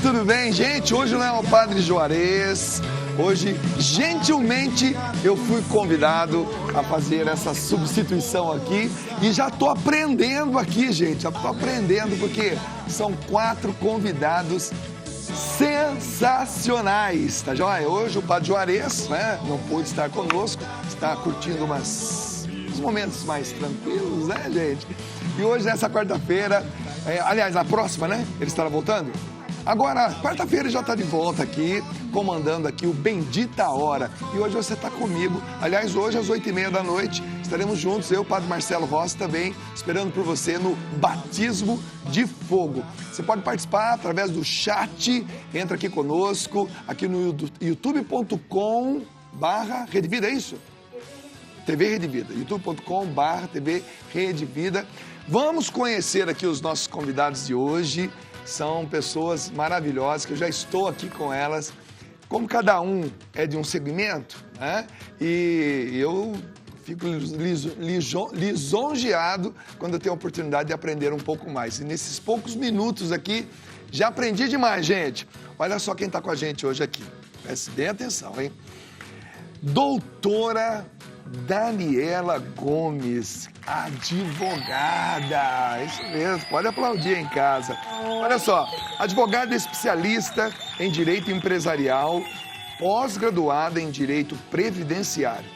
tudo bem? Gente, hoje não é o Padre Juarez. Hoje, gentilmente, eu fui convidado a fazer essa substituição aqui e já tô aprendendo aqui, gente. Já tô aprendendo porque são 4 convidados sensacionais, tá joia? Hoje o Padre Juarez, né, não pôde estar conosco, está curtindo uns momentos mais tranquilos, né, gente? E hoje, nessa quarta-feira, aliás, a próxima, né, ele estará voltando? Agora, quarta-feira já está de volta aqui, comandando aqui o Bendita Hora. E hoje você está comigo. Aliás, hoje às 8h30 da noite, estaremos juntos, eu, Padre Marcelo Rossi, também, esperando por você no Batismo de Fogo. Você pode participar através do chat, entra aqui conosco, aqui no youtube.com/Rede Vida, é isso? TV Rede Vida, youtube.com/TV Rede Vida. Vamos conhecer aqui os nossos convidados de hoje. São pessoas maravilhosas, que eu já estou aqui com elas. Como cada um é de um segmento, né? E eu fico lisonjeado quando eu tenho a oportunidade de aprender um pouco mais. E nesses poucos minutos aqui, já aprendi demais, gente. Olha só quem está com a gente hoje aqui. Preste bem atenção, hein? Doutora Daniela Gomes, advogada, isso mesmo, pode aplaudir em casa. Olha só, advogada especialista em Direito Empresarial, pós-graduada em Direito Previdenciário,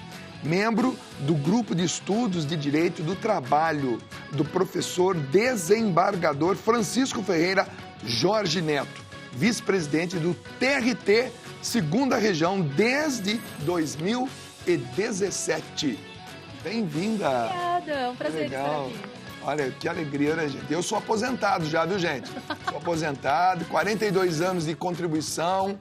membro do Grupo de Estudos de Direito do Trabalho do professor desembargador Francisco Ferreira Jorge Neto, vice-presidente do TRT, Segunda Região, desde 2017. Bem-vinda. Obrigada, é um prazer estar aqui. Olha, que alegria, né, gente? Eu sou aposentado já, viu, gente? Sou aposentado, 42 anos de contribuição.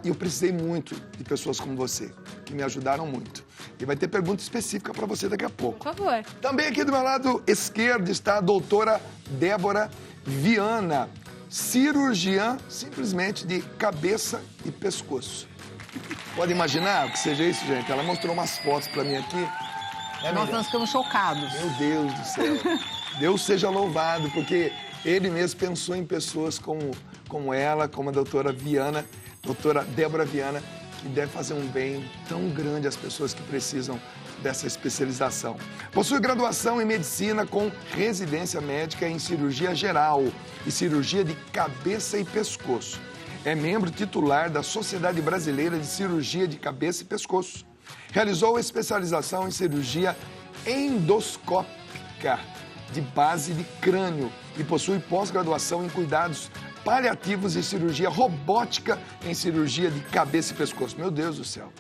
E eu precisei muito de pessoas como você, que me ajudaram muito. E vai ter pergunta específica para você daqui a pouco. Por favor. Também aqui do meu lado esquerdo está a doutora Débora Viana, cirurgiã simplesmente de cabeça e pescoço. Pode imaginar o que seja isso, gente? Ela mostrou umas fotos para mim aqui. Nós ficamos chocados. Meu Deus do céu. Deus seja louvado, porque ele mesmo pensou em pessoas como ela, como a doutora Viana, doutora Débora Viana, que deve fazer um bem tão grande às pessoas que precisam dessa especialização. Possui graduação em medicina com residência médica em cirurgia geral e cirurgia de cabeça e pescoço. É membro titular da Sociedade Brasileira de Cirurgia de Cabeça e Pescoço. Realizou especialização em cirurgia endoscópica de base de crânio e possui pós-graduação em cuidados paliativos e cirurgia robótica em cirurgia de cabeça e pescoço. Meu Deus do céu.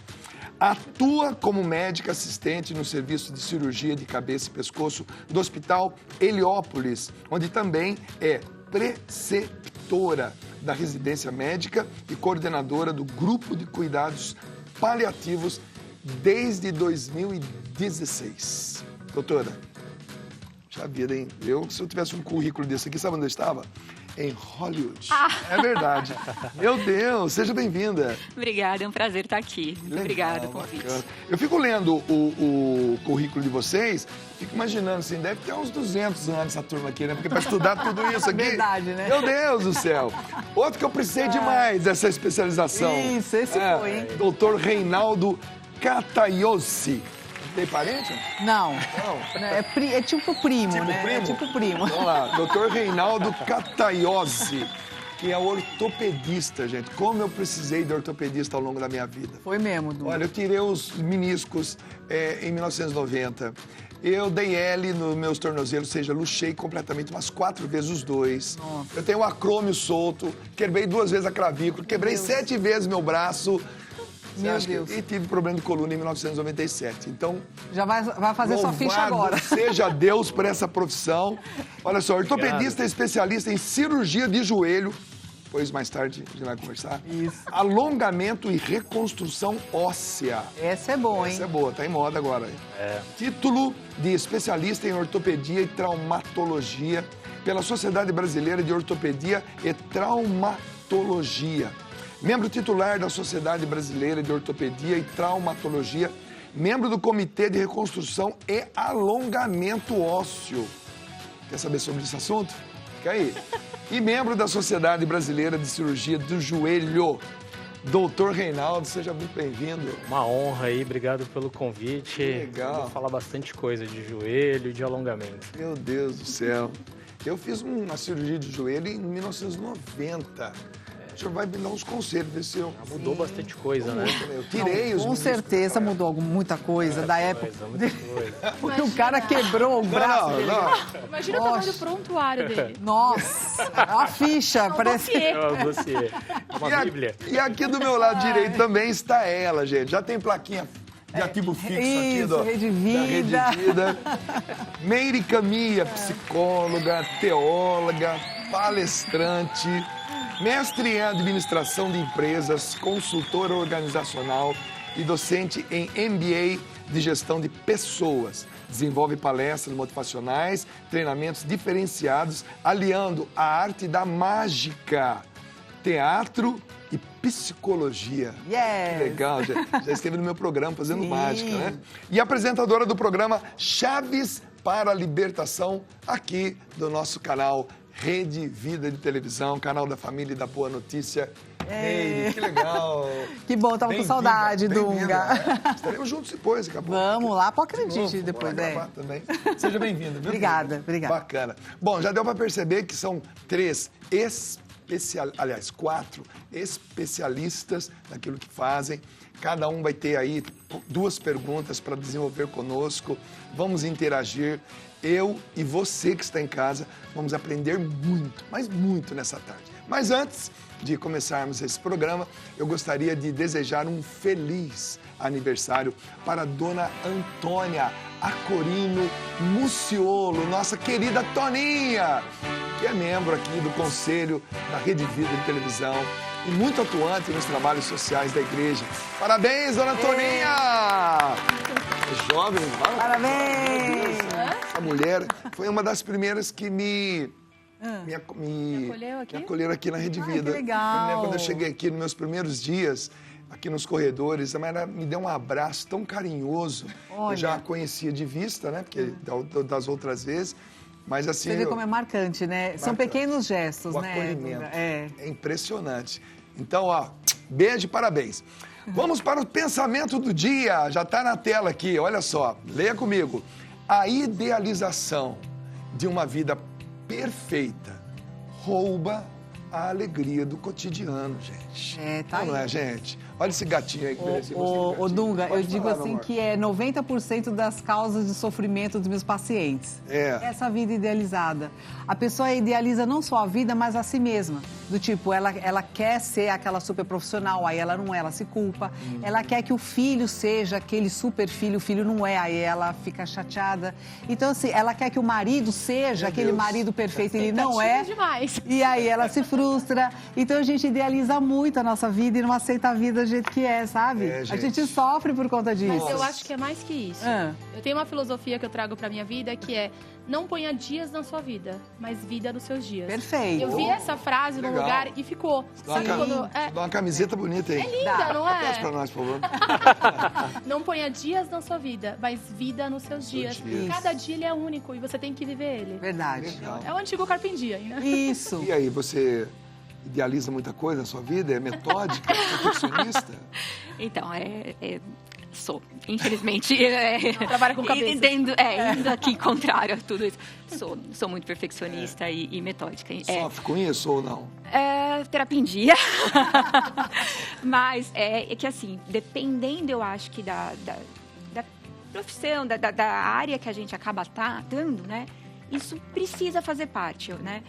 Atua como médica assistente no serviço de cirurgia de cabeça e pescoço do Hospital Heliópolis, onde também é preceptora da residência médica e coordenadora do grupo de cuidados paliativos desde 2016. Doutora, já vida, hein? Se eu tivesse um currículo desse aqui, sabe onde eu estava? Em Hollywood. É verdade. Meu Deus, seja bem-vinda. Obrigada, é um prazer estar aqui. Muito obrigada pelo convite. Eu fico lendo o currículo de vocês, fico imaginando assim, deve ter uns 200 anos essa turma aqui, né? Porque para estudar tudo isso aqui... Verdade, né? Meu Deus do céu. Outro que eu precisei demais dessa especialização. Isso, esse foi, hein? Doutor Reinaldo Cataiossi. Tem parente? Não. É tipo primo, né? Primo? É tipo primo. Vamos lá, doutor Reinaldo Cataiossi, que é ortopedista, gente. Como eu precisei de ortopedista ao longo da minha vida. Foi mesmo, Du. Olha, eu tirei os meniscos em 1990. Eu dei L nos meus tornozelos, ou seja, luxei completamente umas 4 vezes os dois. Nossa. Eu tenho o acrômio solto, quebrei 2 vezes a clavícula, quebrei 7 vezes meu braço. Meu Deus. E tive problema de coluna em 1997. Então, já vai fazer sua ficha agora. Seja Deus por essa profissão. Olha só, ortopedista especialista em cirurgia de joelho. Depois, mais tarde, a gente vai conversar. Isso. Alongamento e reconstrução óssea. Essa é boa, hein? Essa é boa, tá em moda agora. Título de especialista em ortopedia e traumatologia pela Sociedade Brasileira de Ortopedia e Traumatologia. Membro titular da Sociedade Brasileira de Ortopedia e Traumatologia, membro do Comitê de Reconstrução e Alongamento Ósseo. Quer saber sobre esse assunto? Fica aí. E membro da Sociedade Brasileira de Cirurgia do Joelho, Doutor Reinaldo, seja muito bem-vindo. Uma honra aí, obrigado pelo convite. Legal. Vou falar bastante coisa de joelho, de alongamento. Meu Deus do céu. Eu fiz uma cirurgia de joelho em 1990. O senhor vai me dar uns conselhos, ver se eu... Mudou bastante coisa, né? Eu tirei os... Com certeza mudou muita coisa da época. Muita coisa. Porque o cara quebrou o braço dele. Imagina o tamanho do prontuário dele. Nossa, a ficha, parece... dossiê. É uma dossiê, uma bíblia. E aqui do meu lado direito também está ela, gente. Já tem plaquinha de ativo fixo aqui isso, Rede Vida. da Rede Vida. Meire Camilla, psicóloga, teóloga, palestrante, mestre em administração de empresas, consultora organizacional e docente em MBA de gestão de pessoas. Desenvolve palestras motivacionais, treinamentos diferenciados, aliando a arte da mágica, teatro e psicologia. Yes. Que legal, já esteve no meu programa fazendo Sim. mágica, né? E apresentadora do programa Chaves para a Libertação, aqui do nosso canal Rede Vida de Televisão, canal da família e da boa notícia. Ei, que legal. Que bom, tava com Bem-vinda, saudade, bem-vinda. Dunga. Estaremos juntos depois, daqui a pouco. Vamos lá, pode De acreditar novo, depois, bora né? gravar também. Seja bem-vinda, viu? Obrigada, obrigada. Bacana. Bom, já deu para perceber que são quatro especialistas naquilo que fazem. Cada um vai ter aí 2 perguntas para desenvolver conosco. Vamos interagir. Eu e você que está em casa vamos aprender muito, mas muito nessa tarde. Mas antes de começarmos esse programa, eu gostaria de desejar um feliz aniversário para a dona Antônia Acorino Muciolo, nossa querida Toninha, que é membro aqui do Conselho da Rede Vida de Televisão e muito atuante nos trabalhos sociais da igreja. Parabéns, dona Toninha! É jovem, Parabéns! essa mulher foi uma das primeiras que me acolheram aqui na Rede Ai, Vida. que legal. Eu me lembro quando eu cheguei aqui nos meus primeiros dias, aqui nos corredores, ela me deu um abraço tão carinhoso. Olha. Eu já a conhecia de vista, né? Porque das outras vezes. Mas assim. Você vê como é marcante, né? São pequenos gestos, o né? acolhimento. Dunga? É. É impressionante. Então, ó, beijo e parabéns. Vamos para o pensamento do dia. Já está na tela aqui, olha só. Leia comigo. A idealização de uma vida perfeita rouba a alegria do cotidiano, gente. É, tá Não aí. é, gente? Olha esse gatinho aí que merece Ô, Dunga, eu digo falar, assim meu amor. que é 90% das causas de sofrimento dos meus pacientes. É. Essa vida idealizada. A pessoa idealiza não só a vida, mas a si mesma. Do tipo, ela quer ser aquela super profissional, aí ela não é, ela se culpa. Ela quer que o filho seja aquele super filho, o filho não é, aí ela fica chateada. Então, assim, ela quer que o marido seja Meu aquele Deus. marido perfeito, ele não é. Demais. E aí ela se frustra. Então a gente idealiza muito a nossa vida e não aceita a vida do jeito que é, sabe? É, A gente. gente sofre por conta disso. Mas eu acho que é mais que isso. Ah. Eu tenho uma filosofia que eu trago pra minha vida que é: não ponha dias na sua vida, mas vida nos seus dias. Perfeito. Eu vi essa frase num Legal. lugar e ficou. Dá uma, Sabe quando... dá uma camiseta bonita aí. Linda, não Peça pra é? nós, por favor. Não ponha dias na sua vida, mas vida nos seus dias. dias. Cada dia ele é único e você tem que viver ele. Verdade. Legal. É o antigo Carpe Diem, né? Isso. E aí, você idealiza muita coisa na sua vida? É metódica? É perfeccionista? Então, Sou, infelizmente. Trabalha com cabeça. Indo aqui contrário a tudo isso. Sou muito perfeccionista e metódica. Sofre com isso ou não? Terapia em dia. Mas é que assim, dependendo, eu acho que da profissão, da área que a gente acaba dando, né? Isso precisa fazer parte, né?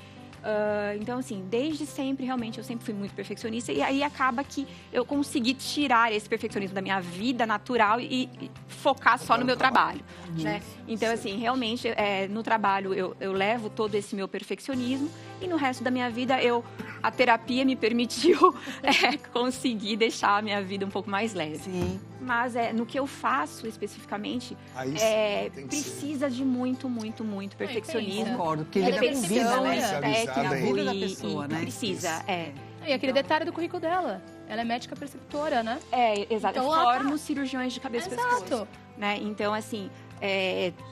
Então, assim, desde sempre, realmente, eu sempre fui muito perfeccionista. E aí acaba que eu consegui tirar esse perfeccionismo da minha vida natural e focar só no meu trabalho, né? Então, assim, realmente, no trabalho eu levo todo esse meu perfeccionismo e no resto da minha vida a terapia me permitiu conseguir deixar a minha vida um pouco mais leve. Sim. Mas no que eu faço especificamente, Aí tem que precisa de muito perfeccionismo. Concordo, porque Ela ele é tem vida, perfeição, né? né? É a vida da E- pessoa, e né? Precisa, E aquele detalhe do currículo dela. Ela é médica preceptora, né? Exato. Então, Eu ela formo cirurgiões de cabeça e Exato. pescoço. Né? Então, assim,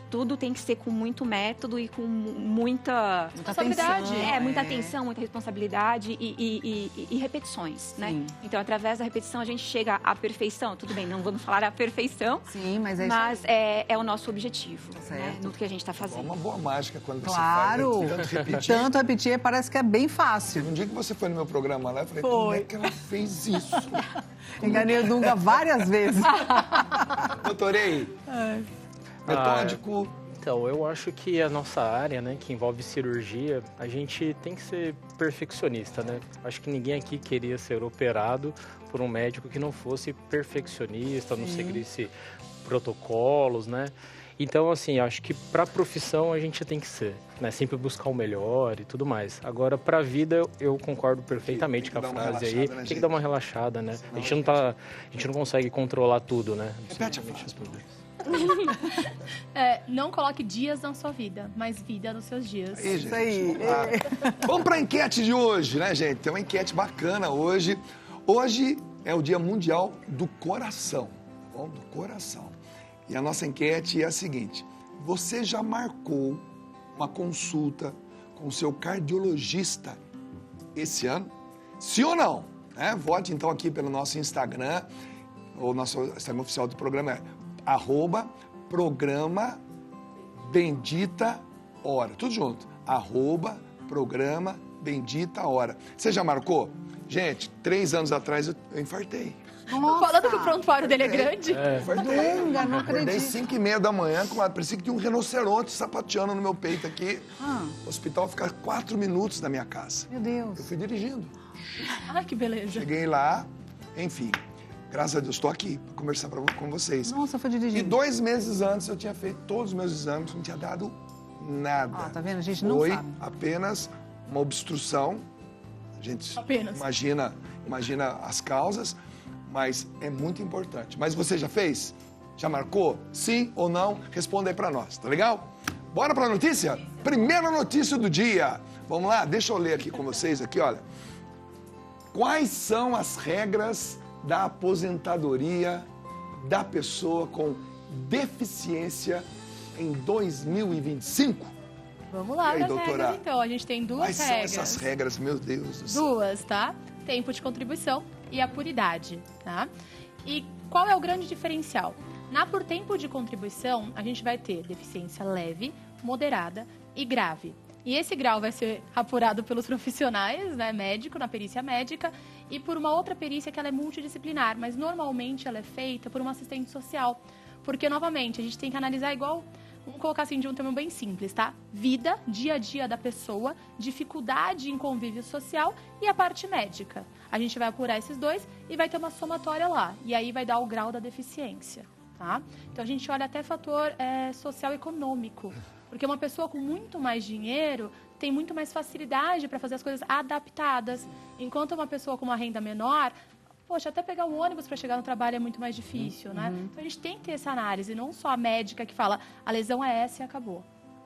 Tudo tem que ser com muito método e com muita Responsabilidade. muita atenção, muita responsabilidade e repetições, né? Sim. Então, através da repetição, a gente chega à perfeição. Tudo bem, não vamos falar a perfeição, Sim, mas é isso mas é o nosso objetivo, né? Certo. No que a gente está É fazendo. uma boa mágica quando você Claro. faz, né? Tanto repetir. Tanto repetir, parece que é bem fácil. Um dia que você foi no meu programa lá, eu falei, Foi. como é que ela fez isso? Enganei o Dunga várias vezes. Doutorei, metódico, Então, eu acho que a nossa área, né, que envolve cirurgia, a gente tem que ser perfeccionista, né? Acho que ninguém aqui queria ser operado por um médico que não fosse perfeccionista, não seguisse protocolos, né? Então, assim, acho que para a profissão a gente tem que ser, né? Sempre buscar o melhor e tudo mais. Agora, para a vida, eu concordo perfeitamente Tem com que a dar uma frase aí. relaxada, né, Tem gente? que dar uma relaxada, né? A gente não consegue controlar tudo, né? repete a frase. Não coloque dias na sua vida, mas vida nos seus dias. Aí, gente, Isso aí. vamos lá. Vamos para a enquete de hoje, né, gente? Tem uma enquete bacana hoje. Hoje é o Dia Mundial do Coração. Tá bom? Do coração. E a nossa enquete é a seguinte: você já marcou uma consulta com o seu cardiologista esse ano? Sim ou não? Vote então aqui pelo nosso Instagram. O nosso Instagram oficial do programa é @programa Bendita Hora. Tudo junto. @programa Bendita Hora. Você já marcou? Gente, 3 anos atrás eu infartei. Falando que o prontuário dele é grande. Infartei. Dunga, não Acordei acredito. 5h30 da manhã, parecia que tinha um rinoceronte sapateando no meu peito aqui. Ah, O hospital fica 4 minutos da minha casa. meu Eu Deus. fui dirigindo. Ai, que beleza. Cheguei lá, enfim. Graças a Deus, estou aqui para conversar com vocês. Nossa, foi E dirigindo. 2 meses antes eu tinha feito todos os meus exames, não tinha dado nada. Ah, tá vendo? A gente não Foi sabe. apenas uma obstrução. A gente Apenas. imagina as causas, mas é muito importante. Mas você já fez? Já marcou? Sim ou não? Responda aí para nós, tá legal? Bora para a notícia? Primeira notícia do dia. Vamos lá? Deixa eu ler aqui com vocês, aqui, olha. Quais são as regras da aposentadoria da pessoa com deficiência em 2025? Vamos lá, E aí, das doutora? regras, então. A gente tem duas Quais são regras. essas regras, meu Deus do céu? Duas, tá? Tempo de contribuição e a por idade, tá? E qual é o grande diferencial? Por tempo de contribuição, a gente vai ter deficiência leve, moderada e grave. E esse grau vai ser apurado pelos profissionais, né, médico, na perícia médica, e por uma outra perícia que ela é multidisciplinar, mas normalmente ela é feita por um assistente social. Porque, novamente, a gente tem que analisar igual, vamos colocar assim de um termo bem simples, tá? Vida, dia a dia da pessoa, dificuldade em convívio social e a parte médica. A gente vai apurar esses dois e vai ter uma somatória lá. E aí vai dar o grau da deficiência, tá? Então, a gente olha até fator social econômico. Porque uma pessoa com muito mais dinheiro tem muito mais facilidade para fazer as coisas adaptadas. Enquanto uma pessoa com uma renda menor, poxa, até pegar um ônibus para chegar no trabalho é muito mais difícil, né? Então a gente tem que ter essa análise, não só a médica que fala a lesão é essa e acabou,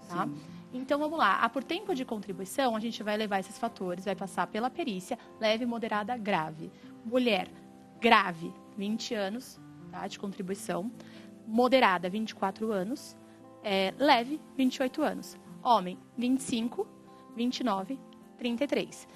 tá? Então vamos lá, por tempo de contribuição a gente vai levar esses fatores, vai passar pela perícia, leve, moderada, grave. Mulher, grave, 20 anos, tá, de contribuição. Moderada, 24 anos. Leve, 28 anos. Homem, 25, 29, 33.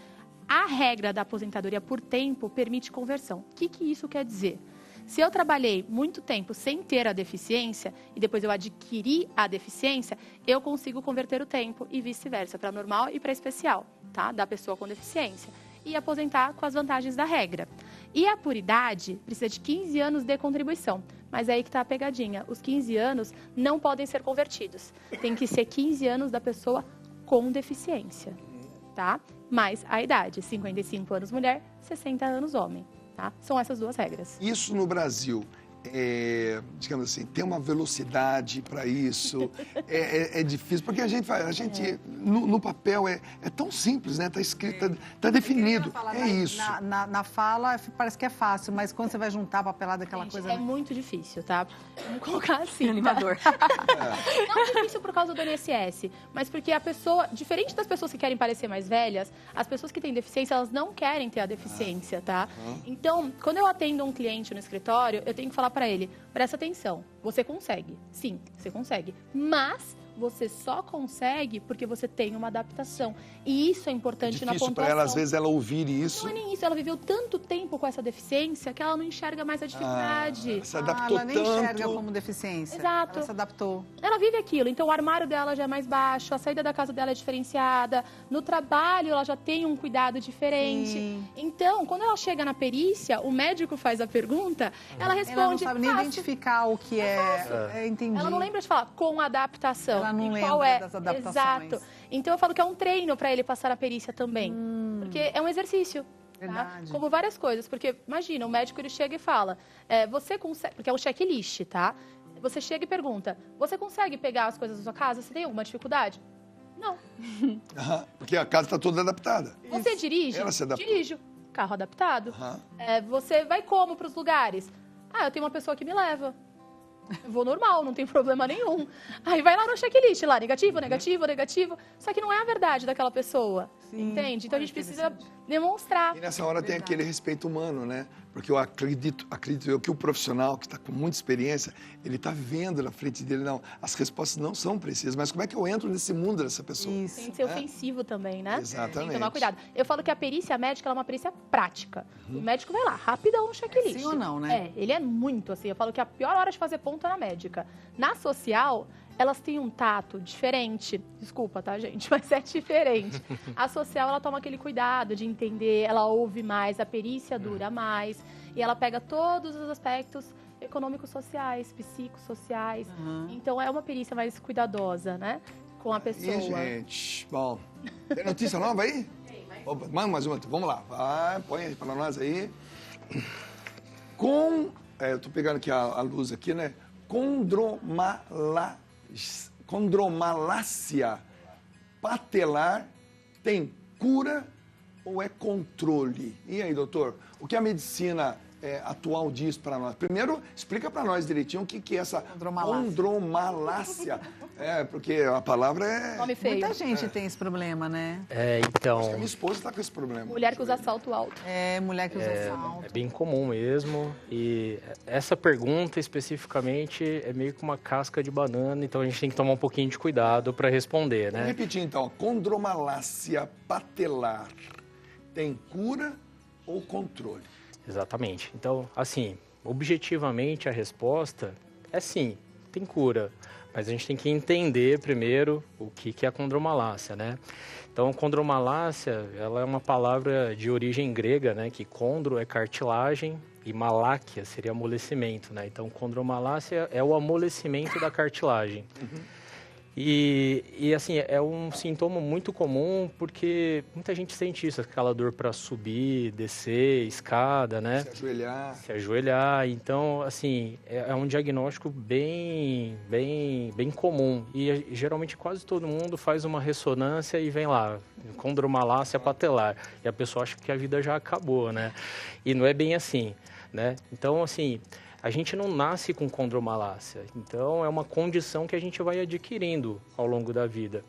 A regra da aposentadoria por tempo permite conversão. O que isso quer dizer? Se eu trabalhei muito tempo sem ter a deficiência e depois eu adquiri a deficiência, eu consigo converter o tempo e vice-versa, para normal e para especial, tá? Da pessoa com deficiência. E aposentar com as vantagens da regra. E a por idade precisa de 15 anos de contribuição. Mas é aí que está a pegadinha. Os 15 anos não podem ser convertidos. Tem que ser 15 anos da pessoa com deficiência, tá? Mais a idade, 55 anos mulher, 60 anos homem, tá? São essas duas regras. Isso no Brasil, digamos assim, tem uma velocidade para isso, é difícil, porque a gente no papel é tão simples, né? Tá escrito, tá definido, isso. Na fala parece que é fácil, mas quando você vai juntar a papelada, aquela Gente, coisa... é muito difícil, tá? Vamos colocar assim, Animador. Não é difícil por causa do INSS, mas porque a pessoa, diferente das pessoas que querem parecer mais velhas, as pessoas que têm deficiência, elas não querem ter a deficiência, tá? Então, quando eu atendo um cliente no escritório, eu tenho que falar falar para ele, presta atenção, você consegue. Sim, você consegue. Mas você só consegue porque você tem uma adaptação. E isso é importante na pontuação. Difícil para ela, às vezes, ela ouvir isso. Não é nem isso, ela viveu tanto tempo com essa deficiência que ela não enxerga mais a dificuldade. Se adaptou ela nem tanto. enxerga como deficiência. Exato. Ela se adaptou. Ela vive aquilo, então o armário dela já é mais baixo, a saída da casa dela é diferenciada, no trabalho ela já tem um cuidado diferente. Sim. Então, quando ela chega na perícia, o médico faz a pergunta, ela responde, Ela não sabe nem "Faço". identificar o que entendi. Ela não lembra de falar com adaptação. Ela não e lembra qual é. das adaptações. Exato. Então eu falo que é um treino para ele passar a perícia também. Porque é um exercício. Tá? Verdade. Como várias coisas. Porque, imagina, o médico ele chega e fala, você consegue. Porque é um checklist, tá? Você chega e pergunta, você consegue pegar as coisas da sua casa? Você tem alguma dificuldade? Não. Porque a casa está toda adaptada. Você dirige? Ela se adaptou. Dirijo. Carro adaptado. Você vai como para os lugares? Eu tenho uma pessoa que me leva. Eu vou normal, não tem problema nenhum. Aí vai lá no checklist, lá, negativo, negativo, negativo. Só que não é a verdade daquela pessoa, entende? Então a gente precisa demonstrar. E nessa hora tem aquele respeito humano, né? Porque eu acredito eu que o profissional que está com muita experiência, ele está vendo na frente dele, não, as respostas não são precisas, mas como é que eu entro nesse mundo dessa pessoa? Isso. Tem que ser ofensivo também, né? Exatamente. Tem que tomar cuidado. Eu falo que a perícia médica ela é uma perícia prática. O médico vai lá, rapidão no checklist. Sim ou não, né? Ele é muito assim. Eu falo que a pior hora de fazer ponto é na médica. Na social, elas têm um tato diferente. Desculpa, tá, gente? Mas é diferente. A social, ela toma aquele cuidado de entender, ela ouve mais, a perícia dura mais. E ela pega todos os aspectos econômicos sociais, psicossociais. Então, é uma perícia mais cuidadosa, né? Com a pessoa. E, gente, bom, tem notícia nova aí? Opa, manda mais uma, vamos lá. Vai, põe aí para nós aí. Eu tô pegando aqui a luz aqui, né? Condromalácia patelar tem cura ou é controle? E aí, doutor, o que a medicina atual diz para nós? Primeiro, explica para nós direitinho o que é essa condromalácia. Porque a palavra é... Nome feio. Muita gente tem esse problema, né? Então... Acho que a minha esposa está com esse problema. Mulher que usa salto alto. Mulher que usa salto. É bem comum mesmo. E essa pergunta especificamente é meio que uma casca de banana, então a gente tem que tomar um pouquinho de cuidado para responder, né? Vou repetir então, condromalácia patelar tem cura ou controle? Exatamente. Então, assim, objetivamente a resposta é sim, tem cura. Mas a gente tem que entender primeiro o que é a condromalácia, né? Então, condromalácia, ela é uma palavra de origem grega, né? Que condro é cartilagem e maláquia seria amolecimento, né? Então, condromalácia é o amolecimento da cartilagem. E assim, é um sintoma muito comum porque muita gente sente isso, aquela dor para subir, descer, escada, né? Se ajoelhar. Então, assim, é um diagnóstico bem comum. E geralmente quase todo mundo faz uma ressonância e vem lá, condromalácia patelar. E a pessoa acha que a vida já acabou, né? E não é bem assim, né? Então, assim... A gente não nasce com condromalácia, então é uma condição que a gente vai adquirindo ao longo da vida.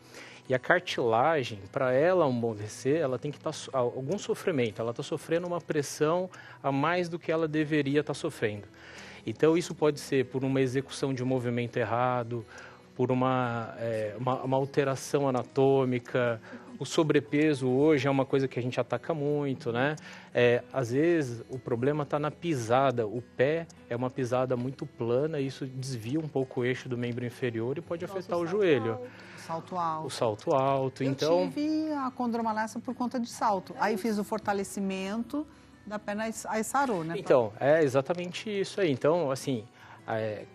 E a cartilagem, para ela amolecer, ela tem que estar algum sofrimento, ela está sofrendo uma pressão a mais do que ela deveria estar sofrendo. Então isso pode ser por uma execução de um movimento errado, por uma alteração anatômica. O sobrepeso hoje é uma coisa que a gente ataca muito, né? Às vezes o problema está na pisada. O pé é uma pisada muito plana e isso desvia um pouco o eixo do membro inferior e pode afetar o joelho. O salto alto. Eu tive a condromalácia por conta de salto. Aí fiz o fortalecimento da perna, aí sarou, né? Então, é exatamente isso aí. Então, assim...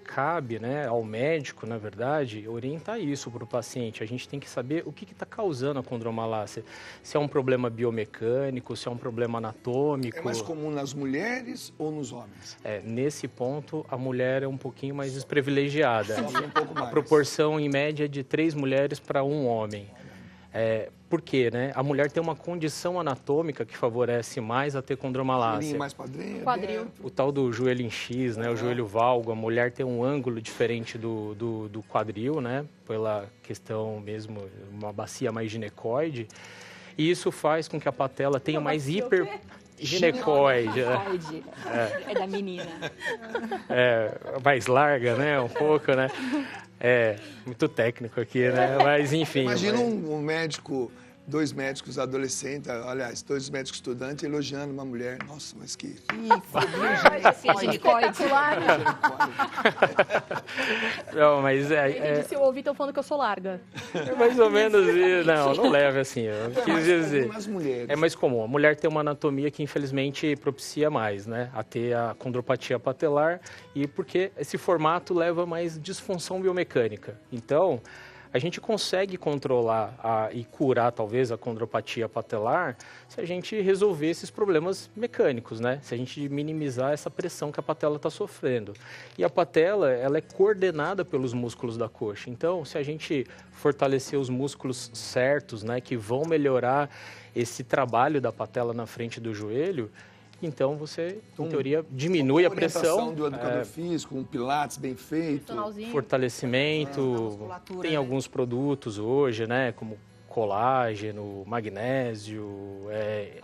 cabe, né, ao médico, na verdade, orientar isso para o paciente. A gente tem que saber o que está causando a condromalácia. Se é um problema biomecânico, se é um problema anatômico. É mais comum nas mulheres ou nos homens? Nesse ponto, a mulher é um pouquinho mais desprivilegiada. Sofre um pouco mais. A proporção, em média, de 3 mulheres para 1 homem. Por quê, né? A mulher tem uma condição anatômica que favorece mais a ter condromalácia. Mais padrinho, quadril. O tal do joelho em X, né? O joelho valgo. A mulher tem um ângulo diferente do quadril, né? Pela questão mesmo, uma bacia mais ginecoide. E isso faz com que a patela tenha mais ginecoide. É da menina. Mais larga, né? Um pouco, né? Muito técnico aqui, né? Mas enfim. Imagina um médico, 2 médicos adolescentes, aliás, 2 médicos estudantes elogiando uma mulher. Nossa, mas que... Não, mas Entendi, se eu ouvir, estão falando que eu sou larga. É mais ou menos isso. Não leve assim. Eu quis dizer. É mais comum. A mulher tem uma anatomia que, infelizmente, propicia mais, né? A ter a condropatia patelar, e porque esse formato leva mais disfunção biomecânica. Então, a gente consegue controlar e curar, talvez, a condropatia patelar se a gente resolver esses problemas mecânicos, né? Se a gente minimizar essa pressão que a patela está sofrendo. E a patela, ela é coordenada pelos músculos da coxa. Então, se a gente fortalecer os músculos certos, né, que vão melhorar esse trabalho da patela na frente do joelho, então você, em teoria, diminui a pressão. Do educador físico, um pilates bem feito. Fortalecimento. Tem alguns produtos hoje, né? Como colágeno, magnésio.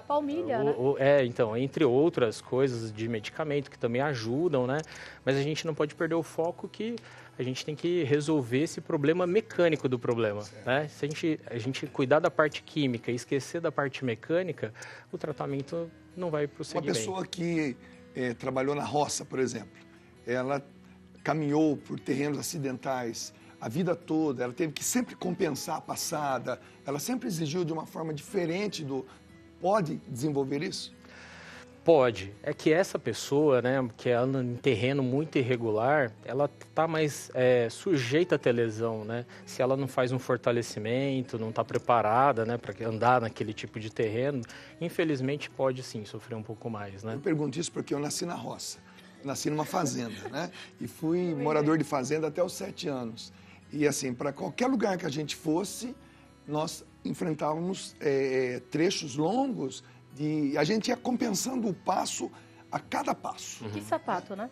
Palmilha, né? Então, entre outras coisas de medicamento que também ajudam, né? Mas a gente não pode perder o foco que a gente tem que resolver esse problema mecânico do problema, né? Se a gente cuidar da parte química e esquecer da parte mecânica, o tratamento não vai prosseguir. Uma pessoa que trabalhou na roça, por exemplo, ela caminhou por terrenos acidentais a vida toda, ela teve que sempre compensar a passada, ela sempre exigiu de uma forma diferente Pode desenvolver isso? Pode. É que essa pessoa, né, que anda em terreno muito irregular, ela está mais sujeita a ter lesão, né? Se ela não faz um fortalecimento, não está preparada, né, para andar naquele tipo de terreno, infelizmente pode sim sofrer um pouco mais, né? Eu pergunto isso porque eu nasci na roça, nasci numa fazenda, né? E fui morador de fazenda até os 7 anos. E assim, para qualquer lugar que a gente fosse, nós enfrentávamos trechos longos. A gente ia compensando o passo a cada passo. Que sapato, né?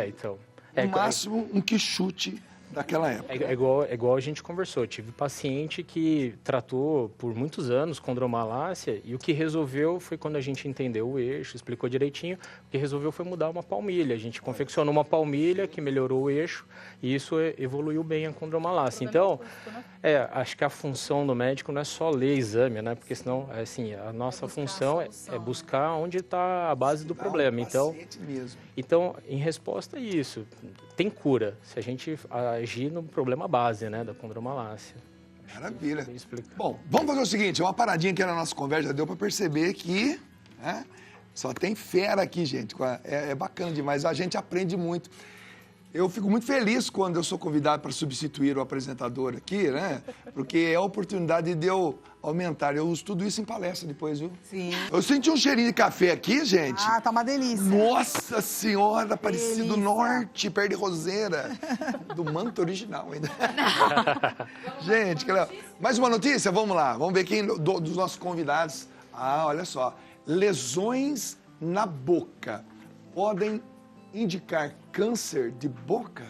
Então. No máximo, um quichute daquela época. É igual a gente conversou. Tive paciente que tratou por muitos anos condromalácia e o que resolveu foi quando a gente entendeu o eixo, explicou direitinho, o que resolveu foi mudar uma palmilha. A gente confeccionou uma palmilha que melhorou o eixo e isso evoluiu bem a condromalácia. Então, acho que a função do médico não é só ler exame, né? Porque senão, assim, a nossa função é buscar onde está a base do problema. Então, em resposta a isso, tem cura. Se a gente agir no problema base, né, da condromalácia. Maravilha. Bom, vamos fazer o seguinte, uma paradinha aqui na nossa conversa, já deu para perceber que só tem fera aqui, gente. É bacana demais, a gente aprende muito. Eu fico muito feliz quando eu sou convidado para substituir o apresentador aqui, né? Porque é a oportunidade de eu aumentar. Eu uso tudo isso em palestra depois, viu? Sim. Eu senti um cheirinho de café aqui, gente. Ah, tá uma delícia. Nossa Senhora, Aparecido Norte, perto de Roseira. Do manto original ainda. Gente, que legal. Mais uma notícia? Vamos lá. Vamos ver quem dos nossos convidados. Ah, olha só. Lesões na boca podem indicar câncer de boca?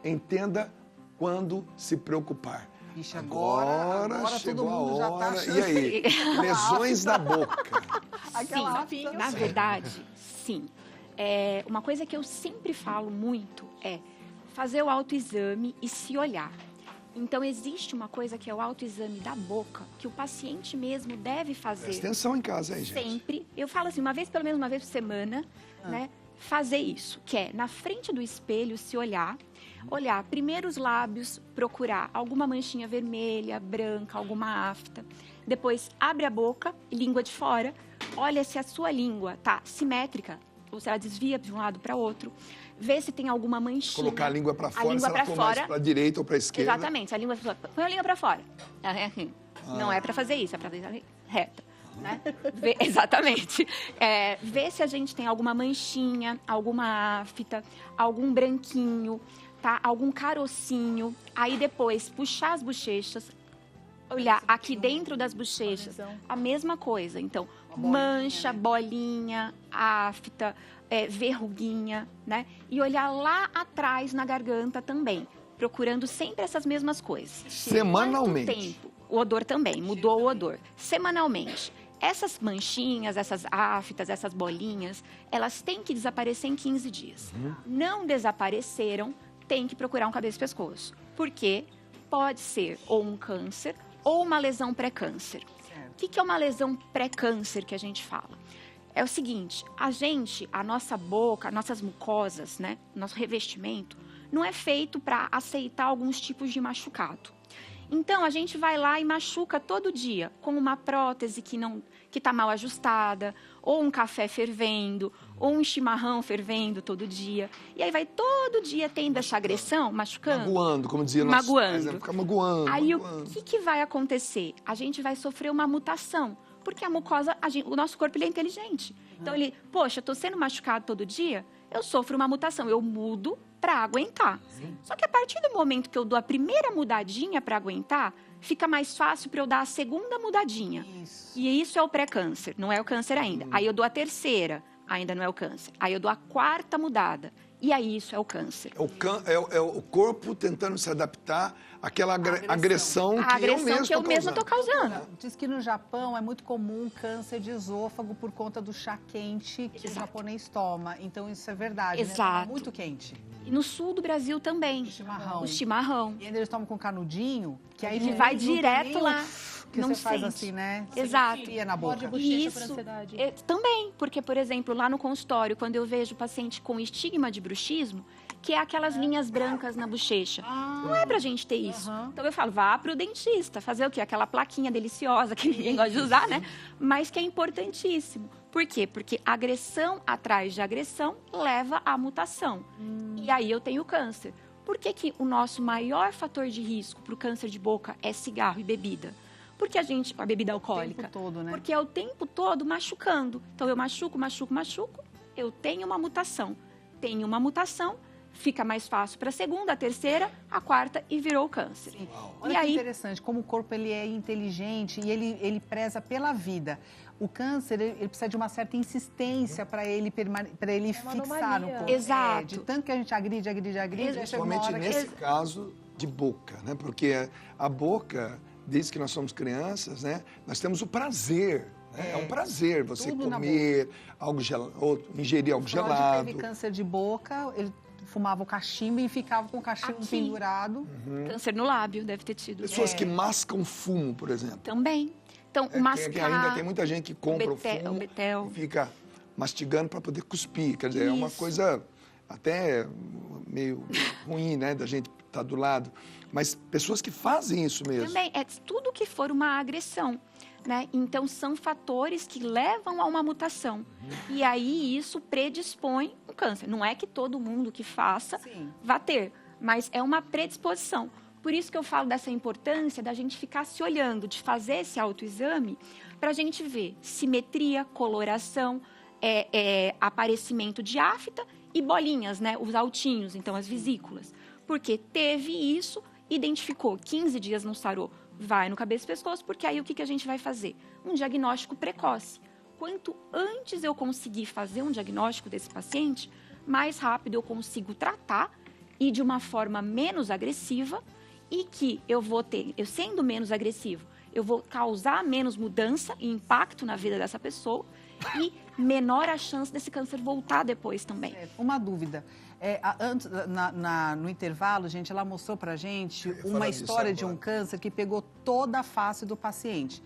Entenda quando se preocupar. Ixi, agora chegou todo mundo a hora. Já tá E aí? Lesões na boca. Sim, na verdade, sim. Uma coisa que eu sempre falo muito é fazer o autoexame e se olhar. Então, existe uma coisa que é o autoexame da boca, que o paciente mesmo deve fazer. Presta atenção em casa aí, gente. Sempre. Eu falo assim, pelo menos uma vez por semana, né? Fazer isso, que é na frente do espelho se olhar primeiro os lábios, procurar alguma manchinha vermelha, branca, alguma afta. Depois abre a boca, língua de fora, olha se a sua língua tá simétrica, ou se ela desvia de um lado para outro. Vê se tem alguma manchinha. Colocar a língua para fora, se ela for mais para a direita ou para a esquerda. Exatamente, põe a língua para fora. Não é para fazer isso, é para fazer reta. Né? Exatamente. Ver se a gente tem alguma manchinha, alguma afta, algum branquinho, tá? Algum carocinho. Aí depois puxar as bochechas, olhar aqui dentro das bochechas, a mesma coisa. Então, mancha, bolinha, afta, verruguinha, né? E olhar lá atrás na garganta também, procurando sempre essas mesmas coisas. Semanalmente. Quanto tempo? O odor também, mudou o odor. Semanalmente. Essas manchinhas, essas aftas, essas bolinhas, elas têm que desaparecer em 15 dias. Não desapareceram, tem que procurar um cabeça e pescoço. Porque pode ser ou um câncer ou uma lesão pré-câncer. O que é uma lesão pré-câncer que a gente fala? É o seguinte, a nossa boca, nossas mucosas, né, nosso revestimento, não é feito para aceitar alguns tipos de machucado. Então, a gente vai lá e machuca todo dia, com uma prótese que está mal ajustada, ou um café fervendo, ou um chimarrão fervendo todo dia. E aí vai todo dia tendo essa agressão, machucando. Magoando, como dizia nosso pais, fica magoando. Aí magoando. O que vai acontecer? A gente vai sofrer uma mutação, porque a mucosa, o nosso corpo ele é inteligente. Então, poxa, eu estou sendo machucado todo dia, eu sofro uma mutação, eu mudo para aguentar. Só que a partir do momento que eu dou a primeira mudadinha para aguentar, fica mais fácil para eu dar a segunda mudadinha. E isso é o pré-câncer, não é o câncer ainda. Aí eu dou a terceira, ainda não é o câncer. Aí eu dou a quarta mudada, e aí isso é o câncer. É o corpo tentando se adaptar àquela agressão que eu mesmo estou causando. Diz que no Japão é muito comum câncer de esôfago por conta do chá quente que o japonês toma. Então isso é verdade, né? É muito quente. E no sul do Brasil também. O chimarrão. E ainda eles tomam com canudinho, que aí ele vai direto lá. Que não você faz assim, né? Exato. Você na boca. Isso também, porque, por exemplo, lá no consultório, quando eu vejo o paciente com estigma de bruxismo, que é aquelas linhas brancas na bochecha. Não é pra gente ter isso. Então eu falo, vá pro dentista, fazer o quê? Aquela plaquinha deliciosa que ninguém gosta de usar, né? Mas que é importantíssimo. Por quê? Porque agressão atrás de agressão leva à mutação. E aí eu tenho câncer. Por que o nosso maior fator de risco para o câncer de boca é cigarro e bebida? Porque a bebida alcoólica. O tempo todo, né? Porque é o tempo todo machucando. Então eu machuco, eu tenho uma mutação. Tenho uma mutação, fica mais fácil para a segunda, a terceira, a quarta e virou o câncer. Olha que interessante, como o corpo ele é inteligente e ele preza pela vida. O câncer, ele precisa de uma certa insistência para ele fixar no corpo. Exato. De tanto que a gente agride. Principalmente nesse caso de boca, né? Porque a boca, desde que nós somos crianças, né? Nós temos o prazer. É um prazer você comer algo gelado, ou ingerir algo gelado. Teve câncer de boca, ele fumava o cachimbo e ficava com o cachimbo pendurado. Câncer no lábio deve ter tido. Pessoas que mascam fumo, por exemplo. Também. Então, o mascar... Ainda tem muita gente que compra o fumo e fica mastigando para poder cuspir. Quer dizer, é uma coisa até meio ruim, né, da gente estar do lado. Mas pessoas que fazem isso mesmo. Também, é tudo que for uma agressão. Né? Então, são fatores que levam a uma mutação. E aí, isso predispõe o câncer. Não é que todo mundo que faça vá ter, mas é uma predisposição. Por isso que eu falo dessa importância da gente ficar se olhando, de fazer esse autoexame, para a gente ver simetria, coloração, aparecimento de afta e bolinhas, né? Os altinhos, então as vesículas. Porque teve isso, identificou, 15 dias não sarou, vai no cabeça e pescoço, porque aí o que a gente vai fazer? Um diagnóstico precoce. Quanto antes eu conseguir fazer um diagnóstico desse paciente, mais rápido eu consigo tratar e de uma forma menos agressiva e que eu vou ter, eu sendo menos agressivo, eu vou causar menos mudança e impacto na vida dessa pessoa e menor a chance desse câncer voltar depois também. Uma dúvida. Antes, no intervalo, gente, ela mostrou pra gente uma história de um câncer que pegou toda a face do paciente.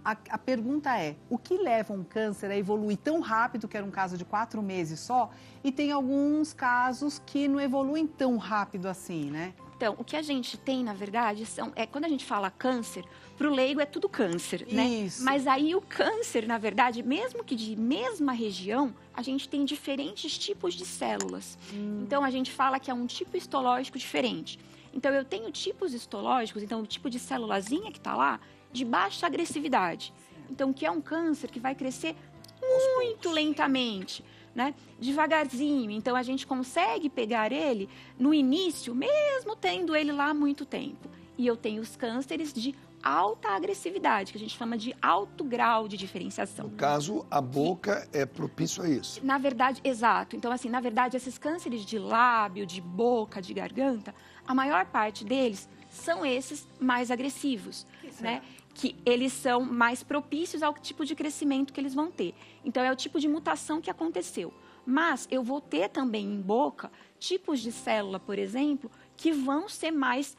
A pergunta é, o que leva um câncer a evoluir tão rápido, que era um caso de 4 meses só, e tem alguns casos que não evoluem tão rápido assim, né? Então, o que a gente tem, na verdade, quando a gente fala câncer, para o leigo é tudo câncer, né? Isso. Mas aí o câncer, na verdade, mesmo que de mesma região, a gente tem diferentes tipos de células. Então, a gente fala que é um tipo histológico diferente. Então, eu tenho tipos histológicos, então o tipo de célulazinha que está lá, de baixa agressividade. Então, que é um câncer que vai crescer muito lentamente, né? Devagarzinho. Então, a gente consegue pegar ele no início, mesmo tendo ele lá há muito tempo. E eu tenho os cânceres de alta agressividade, que a gente chama de alto grau de diferenciação. No caso, a boca é propício a isso. Na verdade, exato. Então, assim, na verdade, esses cânceres de lábio, de boca, de garganta, a maior parte deles são esses mais agressivos. né? Que eles são mais propícios ao tipo de crescimento que eles vão ter. Então, é o tipo de mutação que aconteceu. Mas eu vou ter também em boca tipos de célula, por exemplo, que vão ser mais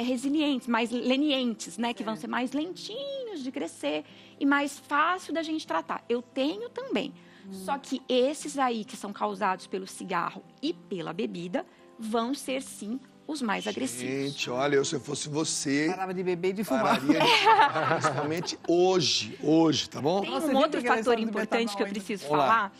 resilientes, mais lenientes, né? Que vão ser mais lentinhos de crescer e mais fácil da gente tratar. Eu tenho também. Só que esses aí que são causados pelo cigarro e pela bebida vão ser, sim, os mais agressivos. Gente, olha, se eu fosse você... Parava de beber e de fumar. Pararia de fumar, principalmente hoje, tá bom? Tem um outro fator importante que eu preciso falar,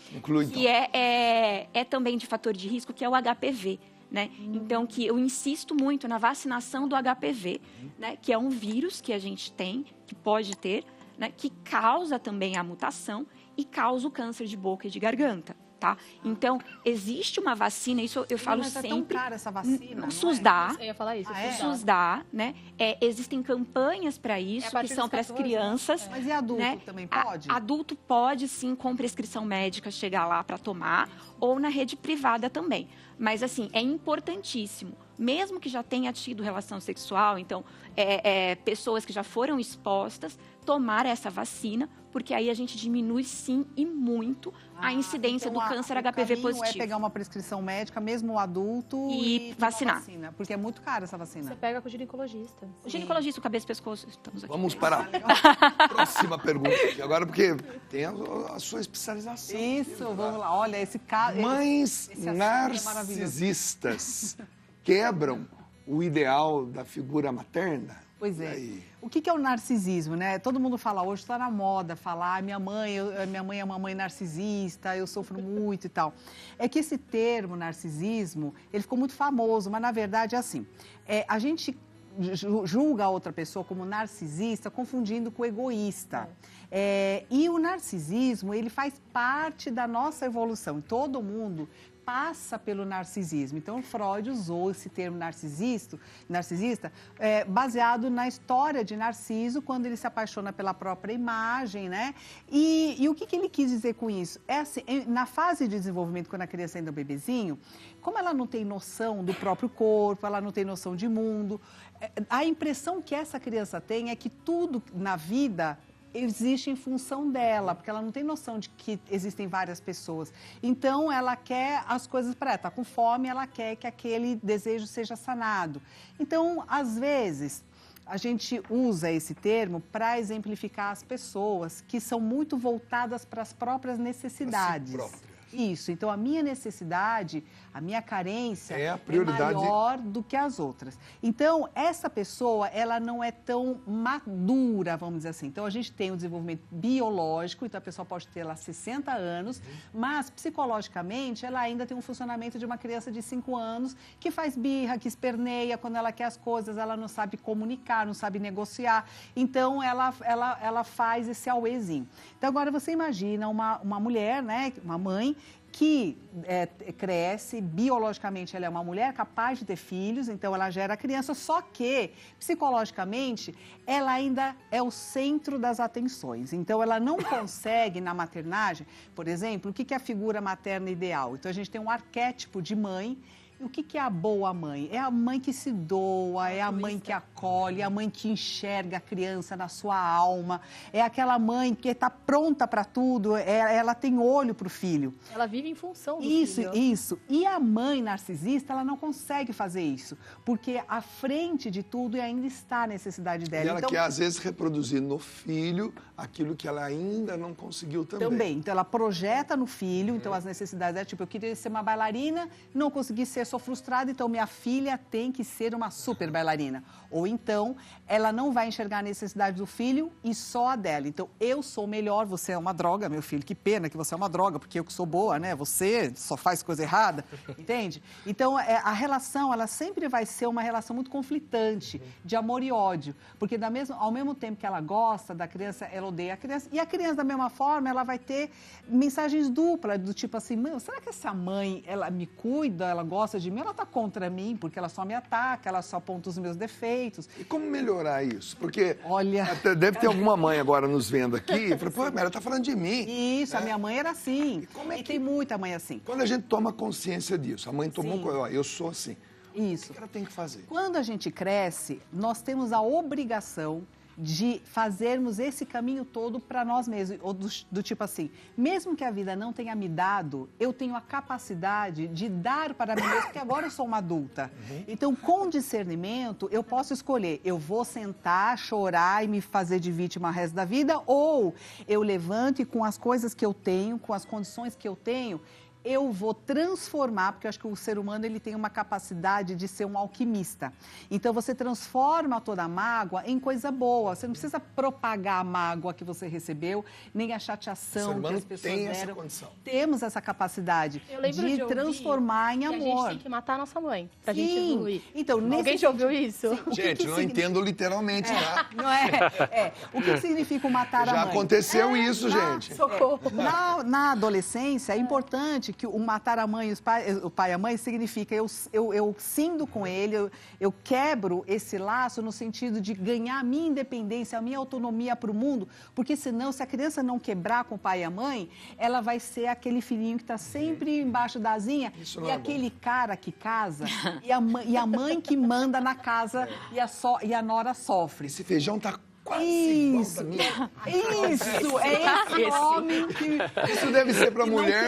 que é também de fator de risco, que é o HPV. Né? Então, que eu insisto muito na vacinação do HPV, né? Que é um vírus que a gente tem, que pode ter, né? Que causa também a mutação e causa o câncer de boca e de garganta, tá? Então, existe uma vacina, isso eu falo mas sempre... É tão cara essa vacina, o SUS dá. Eu ia falar isso. Ah, é? O SUS dá, né? Existem campanhas para isso, que são para as crianças. Mas e adulto né? também pode? Adulto pode, sim, com prescrição médica, chegar lá para tomar, ou na rede privada também. Mas, assim, é importantíssimo, mesmo que já tenha tido relação sexual, então, pessoas que já foram expostas, tomar essa vacina, porque aí a gente diminui, sim, e muito a incidência do câncer HPV positivo. É pegar uma prescrição médica, mesmo o adulto, e vacinar. Vacina, porque é muito cara essa vacina. Você pega com o ginecologista. O ginecologista, o cabeça e pescoço, estamos aqui. Vamos para a próxima pergunta aqui. Agora, porque tem a sua especialização. Isso, vamos lá. Olha, esse caso... Mães esse narcisistas quebram o ideal da figura materna? Pois é. O que é o narcisismo, né? Todo mundo fala hoje, está na moda falar, minha mãe é uma mãe narcisista, eu sofro muito e tal. É que esse termo, narcisismo, ele ficou muito famoso, mas na verdade é assim, a gente julga a outra pessoa como narcisista, confundindo com egoísta. E o narcisismo, ele faz parte da nossa evolução. Todo mundo passa pelo narcisismo. Então, Freud usou esse termo narcisista baseado na história de Narciso, quando ele se apaixona pela própria imagem, né? E o que ele quis dizer com isso? Assim, na fase de desenvolvimento, quando a criança ainda é um bebezinho, como ela não tem noção do próprio corpo, ela não tem noção de mundo, a impressão que essa criança tem é que tudo na vida existe em função dela, porque ela não tem noção de que existem várias pessoas. Então, ela quer as coisas para ela. Está com fome, ela quer que aquele desejo seja sanado. Então, às vezes, a gente usa esse termo para exemplificar as pessoas que são muito voltadas para as próprias necessidades. Isso, então a minha necessidade, a minha carência é maior do que as outras. Então, essa pessoa, ela não é tão madura, vamos dizer assim. Então, a gente tem o desenvolvimento biológico, então a pessoa pode ter lá 60 anos, mas psicologicamente ela ainda tem um funcionamento de uma criança de 5 anos que faz birra, que esperneia, quando ela quer as coisas, ela não sabe comunicar, não sabe negociar. Então, ela faz esse auêzinho. Então, agora você imagina uma mulher, né, uma mãe, que cresce, biologicamente ela é uma mulher capaz de ter filhos, então ela gera criança, só que psicologicamente ela ainda é o centro das atenções. Então ela não consegue na maternagem, por exemplo, o que é a figura materna ideal? Então a gente tem um arquétipo de mãe. E o que é a boa mãe? É a mãe que se doa, é a mãe que acolhe, é a mãe que enxerga a criança na sua alma, é aquela mãe que está pronta para tudo, ela tem olho para o filho. Ela vive em função do filho. Isso. E a mãe narcisista, ela não consegue fazer isso, porque à frente de tudo ainda está a necessidade dela. E ela quer, às vezes, reproduzir no filho aquilo que ela ainda não conseguiu também. Então, ela projeta no filho, então as necessidades é tipo, eu queria ser uma bailarina, não consegui ser, sou frustrada, então minha filha tem que ser uma super bailarina. Ou então, ela não vai enxergar a necessidade do filho e só a dela. Então, eu sou melhor, você é uma droga, meu filho. Que pena que você é uma droga, porque eu que sou boa, né? Você só faz coisa errada, entende? Então, a relação, ela sempre vai ser uma relação muito conflitante, de amor e ódio. Porque ao mesmo tempo que ela gosta da criança, ela odeia a criança. E a criança, da mesma forma, ela vai ter mensagens duplas, do tipo assim, será que essa mãe, ela me cuida, ela gosta de mim, ela está contra mim, porque ela só me ataca, ela só aponta os meus defeitos. E como melhorar isso? Porque olha, deve ter alguma mãe agora nos vendo aqui e fala, pô, mas ela está falando de mim. Isso, a minha mãe era assim. E tem muita mãe assim. Quando a gente toma consciência disso, a mãe tomou, eu sou assim. Isso. O que ela tem que fazer? Quando a gente cresce, nós temos a obrigação de fazermos esse caminho todo para nós mesmos, ou do tipo assim, mesmo que a vida não tenha me dado, eu tenho a capacidade de dar para mim mesmo, porque agora eu sou uma adulta. Então, com discernimento, eu posso escolher, eu vou sentar, chorar e me fazer de vítima o resto da vida, ou eu levanto e com as coisas que eu tenho, com as condições que eu tenho, eu vou transformar, porque eu acho que o ser humano ele tem uma capacidade de ser um alquimista. Então, você transforma toda a mágoa em coisa boa. Você não precisa propagar a mágoa que você recebeu, nem a chateação que as pessoas tem deram. essa condição. Temos essa capacidade de transformar em amor. A gente tem que matar a nossa mãe, pra gente Sim. evoluir. Então, Alguém já ouviu isso? Sim. Gente, não entendo literalmente, tá? Não é? O que significa o matar a mãe? Já aconteceu isso, gente. Socorro. Na adolescência, é importante que o matar a mãe, o pai e a mãe, significa eu cindo com ele, eu quebro esse laço no sentido de ganhar a minha independência, a minha autonomia para o mundo, porque senão, se a criança não quebrar com o pai e a mãe, ela vai ser aquele filhinho que está sempre embaixo da asinha e aquele cara que casa e a mãe que manda na casa e a nora sofre. Esse feijão tá quase Isso, igual da minha. isso, é esse homem que... Isso deve ser pra mulher.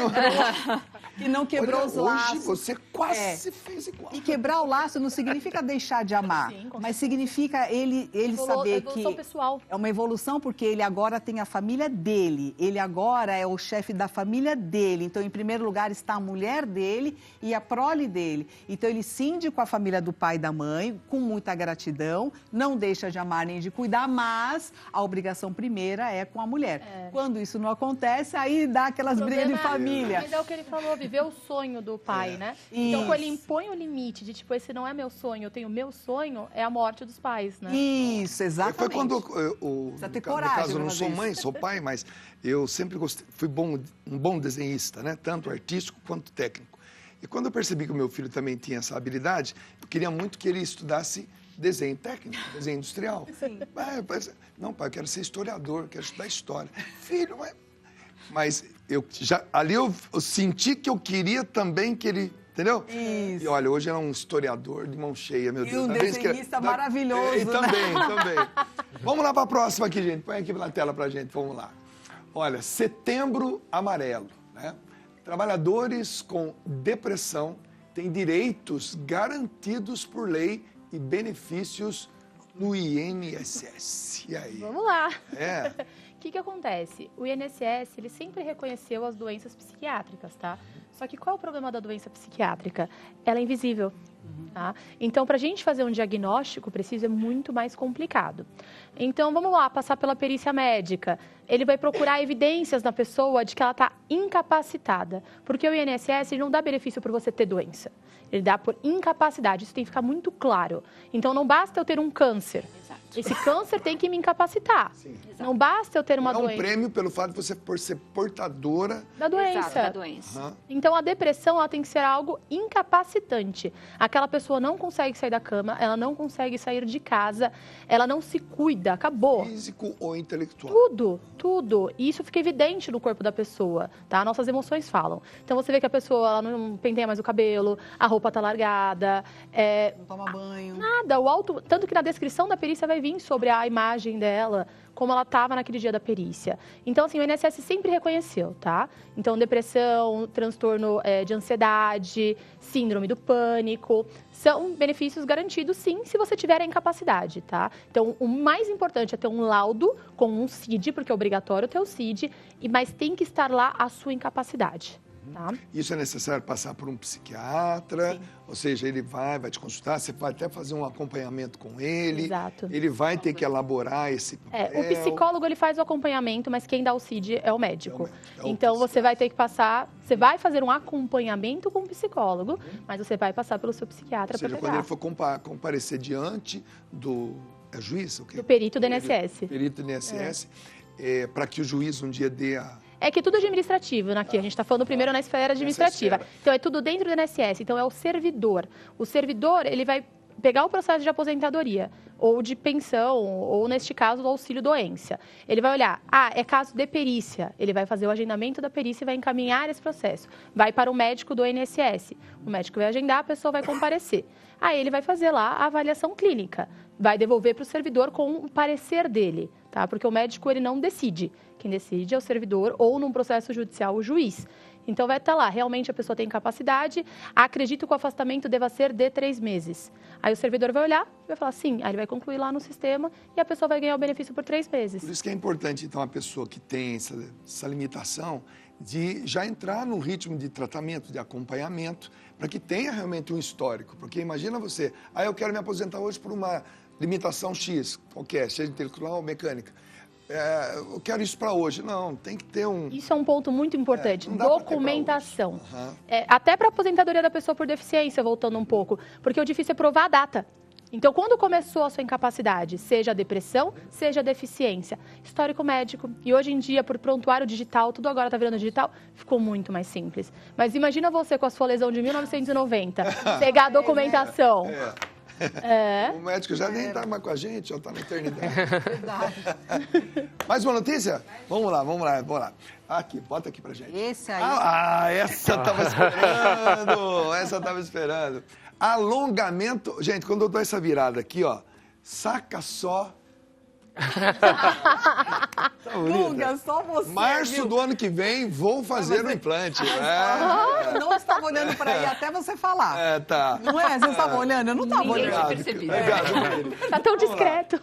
Que não quebrou Olha, os hoje laços. você quase fez igual. E quebrar o laço não significa deixar de amar, Sim, com mas significa ele saber evolução que pessoal. é uma evolução porque ele agora tem a família dele, ele agora é o chefe da família dele. Então, em primeiro lugar está a mulher dele e a prole dele. Então, ele cinde com a família do pai e da mãe, com muita gratidão, não deixa de amar nem de cuidar, mas a obrigação primeira é com a mulher. Quando isso não acontece, aí dá aquelas brigas de família. Mas é o que ele falou, viver o sonho do pai, né? Então, quando ele impõe o limite de, tipo, esse não é meu sonho, eu tenho meu sonho, é a morte dos pais, né? Isso, exatamente. Foi quando Precisa ter no coragem caso, eu pra não fazer sou isso. mãe, sou pai, mas eu sempre gostei, fui um bom desenhista, né? Tanto artístico quanto técnico. E quando eu percebi que o meu filho também tinha essa habilidade, eu queria muito que ele estudasse desenho técnico, desenho industrial. Sim. Não, pai, eu quero ser historiador, quero estudar história. Filho, mas ali eu senti que eu queria também que ele, entendeu? Isso. E olha, hoje é um historiador de mão cheia, meu E Deus. um desenhista maravilhoso, E também, né? também. Vamos lá para a próxima aqui, gente. Põe aqui na tela pra gente, vamos lá. Olha, Setembro Amarelo, né? Trabalhadores com depressão têm direitos garantidos por lei e benefícios no INSS. E aí? Vamos lá. É. O que acontece? O INSS, ele sempre reconheceu as doenças psiquiátricas, tá? Só que qual é o problema da doença psiquiátrica? Ela é invisível, tá? Então, para a gente fazer um diagnóstico preciso é muito mais complicado. Então, vamos lá, passar pela perícia médica. Ele vai procurar evidências na pessoa de que ela está incapacitada. Porque o INSS ele não dá benefício por você ter doença. Ele dá por incapacidade. Isso tem que ficar muito claro. Então, não basta eu ter um câncer. Exato. Esse câncer tem que me incapacitar. Sim. Não basta eu ter uma É um doença. prêmio pelo fato de você ser portadora. Da doença. Exato, da doença. Aham. Então, a depressão ela tem que ser algo incapacitante. Aquela pessoa não consegue sair da cama, ela não consegue sair de casa, ela não se cuida, acabou. Físico ou intelectual. Tudo. E isso fica evidente no corpo da pessoa, tá? Nossas emoções falam. Então, você vê que a pessoa ela não penteia mais o cabelo, a roupa tá largada, Não toma banho. nada. Tanto que na descrição da perícia vai vir sobre a imagem dela, como ela estava naquele dia da perícia. Então, assim, o INSS sempre reconheceu, tá? Então, depressão, transtorno de ansiedade, síndrome do pânico, são benefícios garantidos, sim, se você tiver a incapacidade, tá? Então, o mais importante é ter um laudo com um CID, porque é obrigatório ter o CID, mas tem que estar lá a sua incapacidade. Tá? Isso é necessário passar por um psiquiatra, ou seja, ele vai te consultar, você vai até fazer um acompanhamento com ele. Exato. Ele vai ter que elaborar esse papel. O psicólogo ele faz o acompanhamento, mas quem dá o CID é o médico. É o Então você vai ter que passar, você vai fazer um acompanhamento com o psicólogo, mas você vai passar pelo seu psiquiatra Ou seja, para quando pegar. ele for comparecer diante do juiz, o quê? Do perito do INSS. Perito do INSS, para que o juiz um dia dê a... É que é tudo administrativo, né? Aqui a gente está falando primeiro na esfera administrativa. esfera. Então é tudo dentro do INSS. Então é o servidor. O servidor ele vai pegar o processo de aposentadoria ou de pensão ou neste caso do auxílio doença. Ele vai olhar, é caso de perícia. Ele vai fazer o agendamento da perícia e vai encaminhar esse processo. Vai para o médico do INSS. O médico vai agendar, a pessoa vai comparecer. Aí ele vai fazer lá a avaliação clínica. vai devolver para o servidor com o parecer dele, tá? Porque o médico, ele não decide. Quem decide é o servidor ou, num processo judicial, o juiz. Então, vai estar lá, realmente a pessoa tem capacidade, acredito que o afastamento deva ser de 3 meses. Aí o servidor vai olhar e vai falar sim, aí ele vai concluir lá no sistema e a pessoa vai ganhar o benefício por 3 meses. Por isso que é importante, então, a pessoa que tem essa limitação de já entrar no ritmo de tratamento, de acompanhamento, para que tenha realmente um histórico. Porque imagina você, eu quero me aposentar hoje por uma limitação X, qualquer, seja intelectual ou mecânica. Eu quero isso para hoje. Não, tem que ter um... Isso é um ponto muito importante, não dá pra ter documentação. pra hoje. Até para a aposentadoria da pessoa por deficiência, voltando um pouco, porque o difícil é provar a data. Então, quando começou a sua incapacidade, seja a depressão, seja a deficiência, histórico médico, e hoje em dia, por prontuário digital, tudo agora está virando digital, ficou muito mais simples. Mas imagina você com a sua lesão de 1990, pegar a documentação. O médico já nem está mais com a gente, já está na eternidade. Verdade. Mais uma notícia? Vamos lá. Aqui, bota aqui pra gente. Esse aí. Essa eu tava esperando. Alongamento. Gente, quando eu dou essa virada aqui, ó, saca só. Tá Guga, só você. Março viu? do ano que vem, vou fazer o implante. Não estava olhando para aí até você falar. Tá. Não é? Você estava olhando? Eu não estava Ninguém olhando. tinha percebido. Obrigado. Tá tão discreto.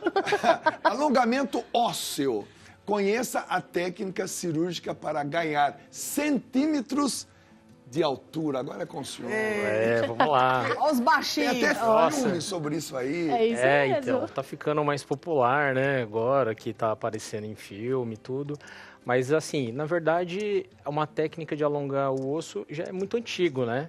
Alongamento ósseo. Conheça a técnica cirúrgica para ganhar centímetros de altura. Agora é com o senhor. Vamos lá. Olha os Tem baixinhos. até filme sobre isso aí. É isso mesmo. Então, tá ficando mais popular, né, agora que tá aparecendo em filme e tudo. Mas, assim, na verdade, uma técnica de alongar o osso já é muito antigo, né?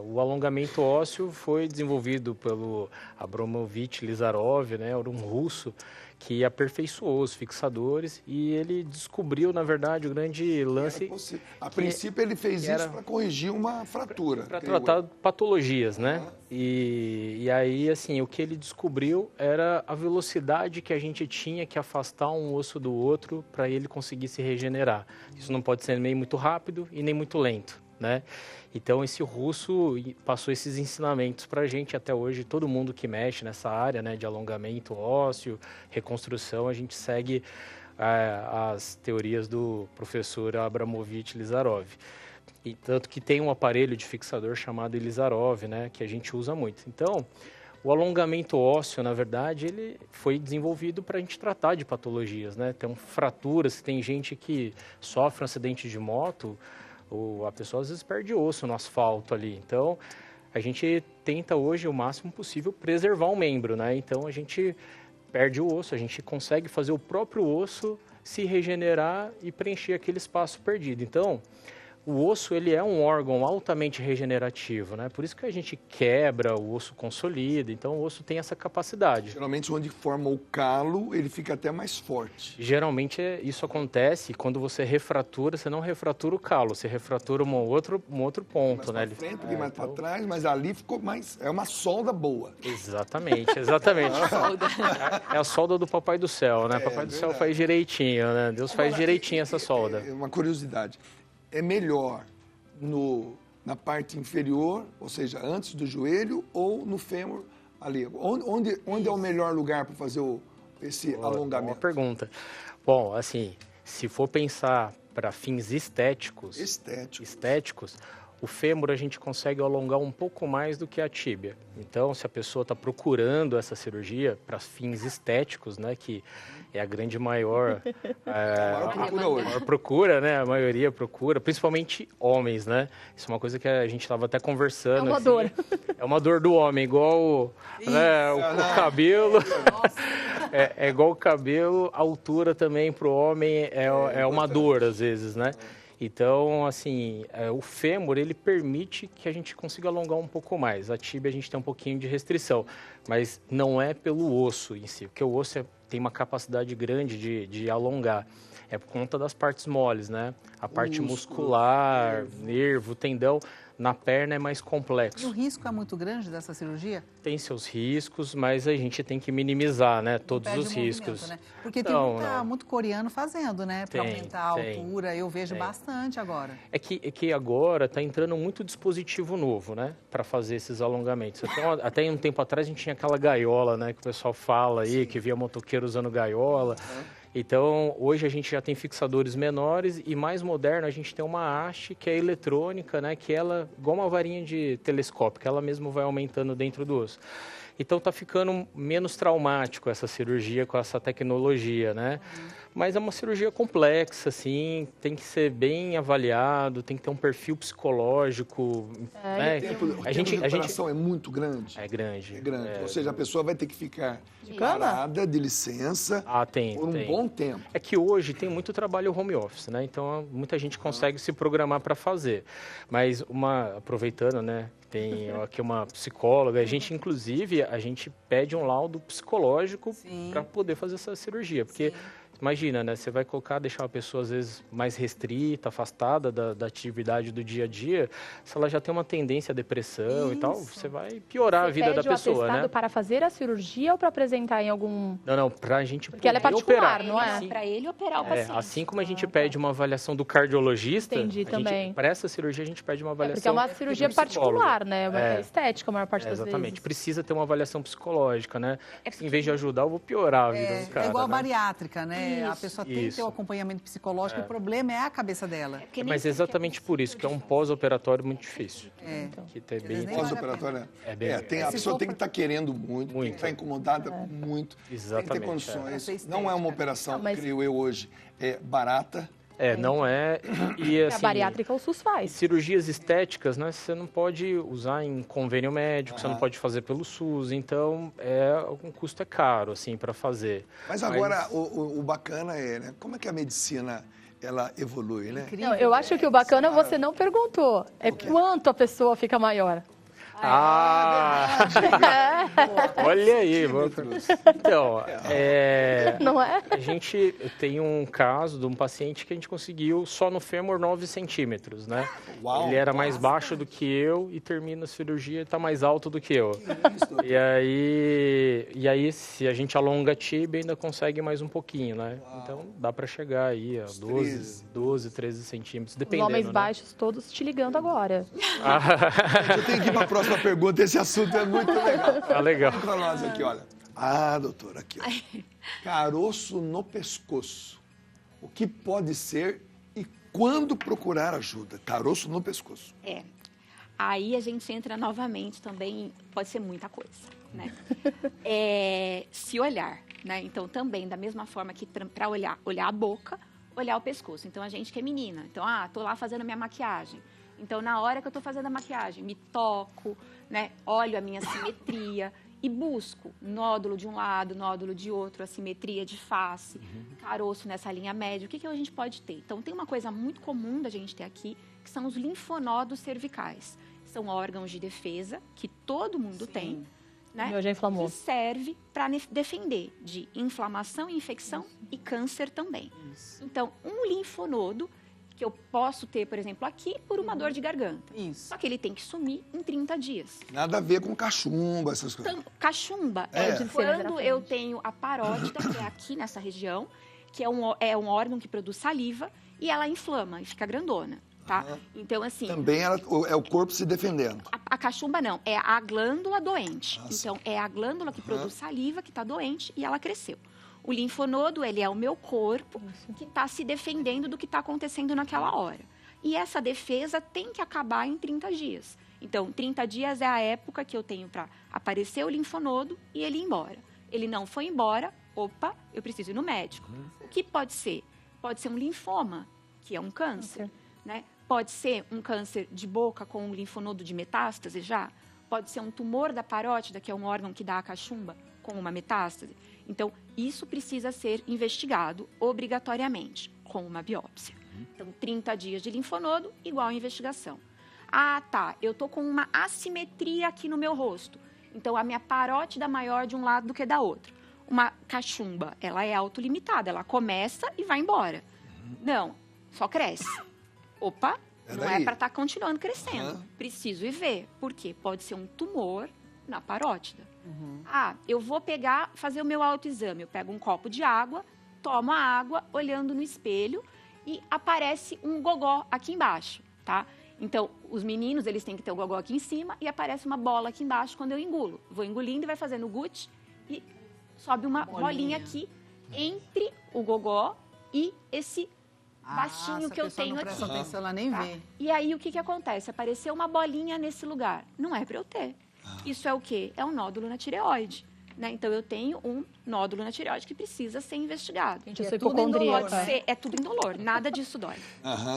O alongamento ósseo foi desenvolvido pelo Abramovich Lizarov, né, era um russo que aperfeiçoou os fixadores e ele descobriu, na verdade, o grande lance... A princípio ele fez isso para corrigir uma fratura. Para tratar patologias, né? E aí, assim, o que ele descobriu era a velocidade que a gente tinha que afastar um osso do outro para ele conseguir se regenerar. Isso não pode ser nem muito rápido e nem muito lento, né? Então, esse russo passou esses ensinamentos para a gente até hoje. Todo mundo que mexe nessa área, né, de alongamento ósseo, reconstrução, a gente segue as teorias do professor Abramovich Lizarov. E tanto que tem um aparelho de fixador chamado Lizarov, né, que a gente usa muito. Então, o alongamento ósseo, na verdade, ele foi desenvolvido para a gente tratar de patologias, né? Tem fraturas, tem gente que sofre um acidente de moto, a pessoa às vezes perde osso no asfalto ali. Então, a gente tenta hoje o máximo possível preservar um membro, né? Então, a gente perde o osso, a gente consegue fazer o próprio osso se regenerar e preencher aquele espaço perdido. Então, o osso, ele é um órgão altamente regenerativo, né? Por isso que a gente quebra, o osso consolida, então o osso tem essa capacidade. Geralmente, onde forma o calo, ele fica até mais forte. Geralmente, isso acontece quando você refratura, você não refratura o calo, você refratura um outro ponto, mais né? Para frente, mais para trás, mas ali ficou mais... É uma solda boa. Exatamente. É a solda do Papai do Céu, né? Papai do Céu faz direitinho, né? Deus faz direitinho essa solda. Uma curiosidade. É melhor na parte inferior, ou seja, antes do joelho, ou no fêmur ali? Onde é o melhor lugar para fazer esse alongamento? Boa pergunta. Bom, assim, se for pensar para fins estéticos, o fêmur a gente consegue alongar um pouco mais do que a tíbia. Então, se a pessoa está procurando essa cirurgia para fins estéticos, né, que é a grande maior procura, né? A maioria procura, principalmente homens, né? Isso é uma coisa que a gente estava até conversando. É uma dor. É uma dor do homem, igual o cabelo. É igual o cabelo, a altura também para o homem é uma dor às vezes, né? Então, assim, o fêmur, ele permite que a gente consiga alongar um pouco mais. A tíbia a gente tem um pouquinho de restrição, mas não é pelo osso em si, porque o osso tem uma capacidade grande de alongar. É por conta das partes moles, né? A parte muscular, nervo, tendão, Na perna é mais E o complexo. risco é muito grande dessa cirurgia? Tem seus riscos, mas a gente tem que minimizar, né, todos Perde os o movimento, riscos. né? Porque tem muito coreano fazendo, né? Para Tem, aumentar a tem, altura. Eu vejo tem. bastante agora. É que agora está entrando muito dispositivo novo, né? Para fazer esses alongamentos. Até um tempo atrás a gente tinha aquela gaiola, né? Que o pessoal fala aí, que via motoqueiro usando gaiola. Então, hoje a gente já tem fixadores menores e mais moderno, a gente tem uma haste que é eletrônica, né? Que ela, igual uma varinha de telescópio, que ela mesmo vai aumentando dentro do osso. Então, está ficando menos traumático essa cirurgia com essa tecnologia, né? Mas é uma cirurgia complexa, assim, tem que ser bem avaliado, tem que ter um perfil psicológico. Né? O tempo de recuperação é muito grande. É grande. É grande. Ou seja, a pessoa vai ter que ficar cama? parada, de licença, Tem. por um bom tempo. É que hoje tem muito trabalho home office, né? Então, muita gente consegue se programar para fazer. Mas, aproveitando, né? Tem aqui uma psicóloga, a gente, inclusive, a gente pede um laudo psicológico para poder fazer essa cirurgia, porque... Imagina, né? Você vai deixar uma pessoa, às vezes, mais restrita, afastada da atividade do dia a dia. Se ela já tem uma tendência à depressão e tal, você vai piorar a vida da pessoa, Você pede o atestado para fazer a cirurgia ou para apresentar em algum... Não, pra gente Porque ela é poder particular, operar. não é? Assim, Para ele operar o paciente. assim como a gente pede uma avaliação do cardiologista, Entendi também. Para essa cirurgia a gente pede uma avaliação Porque é uma cirurgia do psicólogo. particular, né? É estética a maior parte das Exatamente. vezes. Precisa ter uma avaliação psicológica, né? Em vez de ajudar, eu vou piorar a vida do cara. É igual a né? bariátrica, né? A Isso. pessoa tem que ter o acompanhamento psicológico, o problema é a cabeça dela. Mas exatamente por isso, que é um pós-operatório muito difícil. Que tá bem... nem Pós-operatório É bem- a pessoa tem que estar querendo muito, tem que estar incomodada muito, tem que ter Exatamente, condições. Não é uma operação, Não, mas- creio eu hoje, barata. não é... E, assim, A bariátrica o SUS faz. cirurgias estéticas, né, você não pode usar em convênio médico, você não pode fazer pelo SUS, então o custo é caro, assim, para fazer. Mas agora, o bacana é, né? Como é que a medicina, ela evolui, né? Não, eu acho que o bacana você não perguntou. É quanto a pessoa fica maior. Olha aí. Então, Não é? a gente tem um caso de um paciente que a gente conseguiu só no fêmur 9 centímetros, né? Uau, Ele era mais baixo do que eu e termina a cirurgia e está mais alto do que eu. E aí, se a gente alonga a tíbia, ainda consegue mais um pouquinho, né? Então, dá para chegar aí a 12, 13 centímetros, Os dependendo, homens né? baixos todos te ligando agora. Eu tenho que ir para a próxima pergunta, esse assunto é muito legal. Legal. Para nós aqui, olha. Doutora, aqui, ó. Caroço no pescoço. O que pode ser e quando procurar ajuda? Caroço no pescoço. Aí a gente entra novamente também, pode ser muita coisa, né? Se olhar, né? Então, também, da mesma forma que para olhar a boca, olhar o pescoço. Então, a gente que é menina. Então, tô lá fazendo minha maquiagem. Então, na hora que eu tô fazendo a maquiagem, me toco, né? Olho a minha simetria e busco nódulo de um lado, nódulo de outro, assimetria de face, caroço nessa linha média. O que a gente pode ter? Então, tem uma coisa muito comum da gente ter aqui, que são os linfonodos cervicais. São órgãos de defesa que todo mundo tem, né? O meu já inflamou. Que serve para defender de inflamação, infecção e câncer também. Então, um linfonodo que eu posso ter, por exemplo, aqui por uma dor de garganta. Isso. Só que ele tem que sumir em 30 dias. Nada a ver com cachumba, essas coisas. Então, cachumba de quando eu tenho a parótida, que é aqui nessa região, que é um órgão que produz saliva e ela inflama e fica grandona, tá? Então, assim... Também é o corpo se defendendo. A cachumba não, é a glândula doente. Então, é a glândula que produz saliva que está doente e ela cresceu. O linfonodo, ele é o meu corpo que está se defendendo do que está acontecendo naquela hora. E essa defesa tem que acabar em 30 dias. Então, 30 dias é a época que eu tenho para aparecer o linfonodo e ele ir embora. Ele não foi embora, opa, eu preciso ir no médico. O que pode ser? Pode ser um linfoma, que é um câncer, né? Pode ser um câncer de boca com um linfonodo de metástase já. Pode ser um tumor da parótida, que é um órgão que dá a cachumba, com uma metástase. Então, isso precisa ser investigado obrigatoriamente com uma biópsia. Então, 30 dias de linfonodo, igual a investigação. Eu tô com uma assimetria aqui no meu rosto. Então, a minha parótida é maior de um lado do que da outro. Uma cachumba, ela é autolimitada, ela começa e vai embora. Não, só cresce. Opa, Não é para estar continuando crescendo. Preciso ir ver. Por quê? Pode ser um tumor na parótida. Eu vou fazer o meu autoexame. Eu pego um copo de água, tomo a água, olhando no espelho e aparece um gogó aqui embaixo, tá? Então, os meninos, eles têm que ter o gogó aqui em cima e aparece uma bola aqui embaixo quando eu engulo. Vou engolindo e vai fazendo o gut e sobe uma bolinha aqui entre o gogó e esse baixinho que eu tenho aqui. Presta atenção, ela nem vê. E aí, o que acontece? Apareceu uma bolinha nesse lugar. Não é para eu ter. Isso é o quê? É um nódulo na tireoide. Né? Então, eu tenho um nódulo na tireoide que precisa ser investigado. Gente, eu sou hipocondríaca. É tudo indolor, nada disso dói.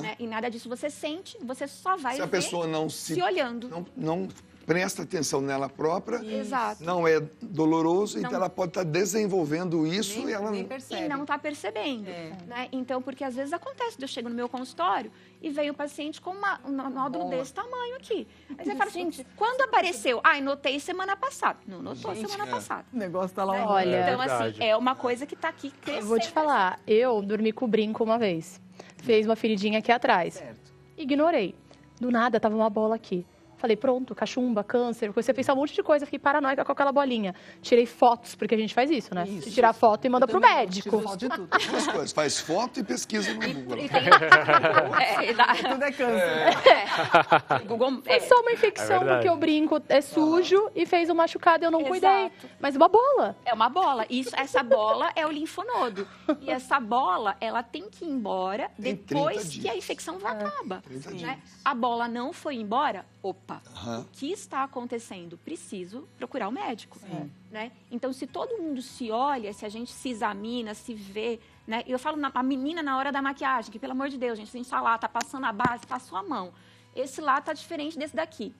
Né? E nada disso você sente, você só vai ver se a pessoa não se olhando. Não presta atenção nela própria, Exato. não é doloroso, então ela pode estar desenvolvendo isso e ela nem percebe. E não está percebendo. Né? Então, porque às vezes acontece, eu chego no meu consultório e vem o paciente com um nódulo desse tamanho aqui. Aí você fala, gente, quando apareceu? Notei semana passada. Não notou semana passada. O negócio tá lá. Olha, então, assim, é uma coisa que está aqui crescendo. Eu vou te falar, eu dormi com o brinco uma vez. Fez uma feridinha aqui atrás. Certo. Ignorei. Do nada, tava uma bola aqui. Falei, pronto, cachumba, câncer, comecei a pensar um monte de coisa, fiquei paranoica com aquela bolinha. Tirei fotos, porque a gente faz isso, né? Isso. Tirar foto e manda pro médico. Tiro foto de tudo. duas coisas, faz foto e pesquisa no Google. Tudo é câncer. Google, Foi só uma infecção, porque o brinco é sujo e fez um machucado e eu não cuidei. Mas uma bola. É uma bola. Essa bola é o linfonodo. E essa bola, ela tem que ir embora Tem depois 30 que a dias. infecção acaba. 30 Né? dias. A bola não foi embora, opa, o que está acontecendo? Preciso procurar o médico. Né? Então, se todo mundo se olha, se a gente se examina, se vê, né? Eu falo a menina na hora da maquiagem, que pelo amor de Deus, gente, se a gente tá lá, tá passando a base, passou a mão. Esse lá tá diferente desse daqui.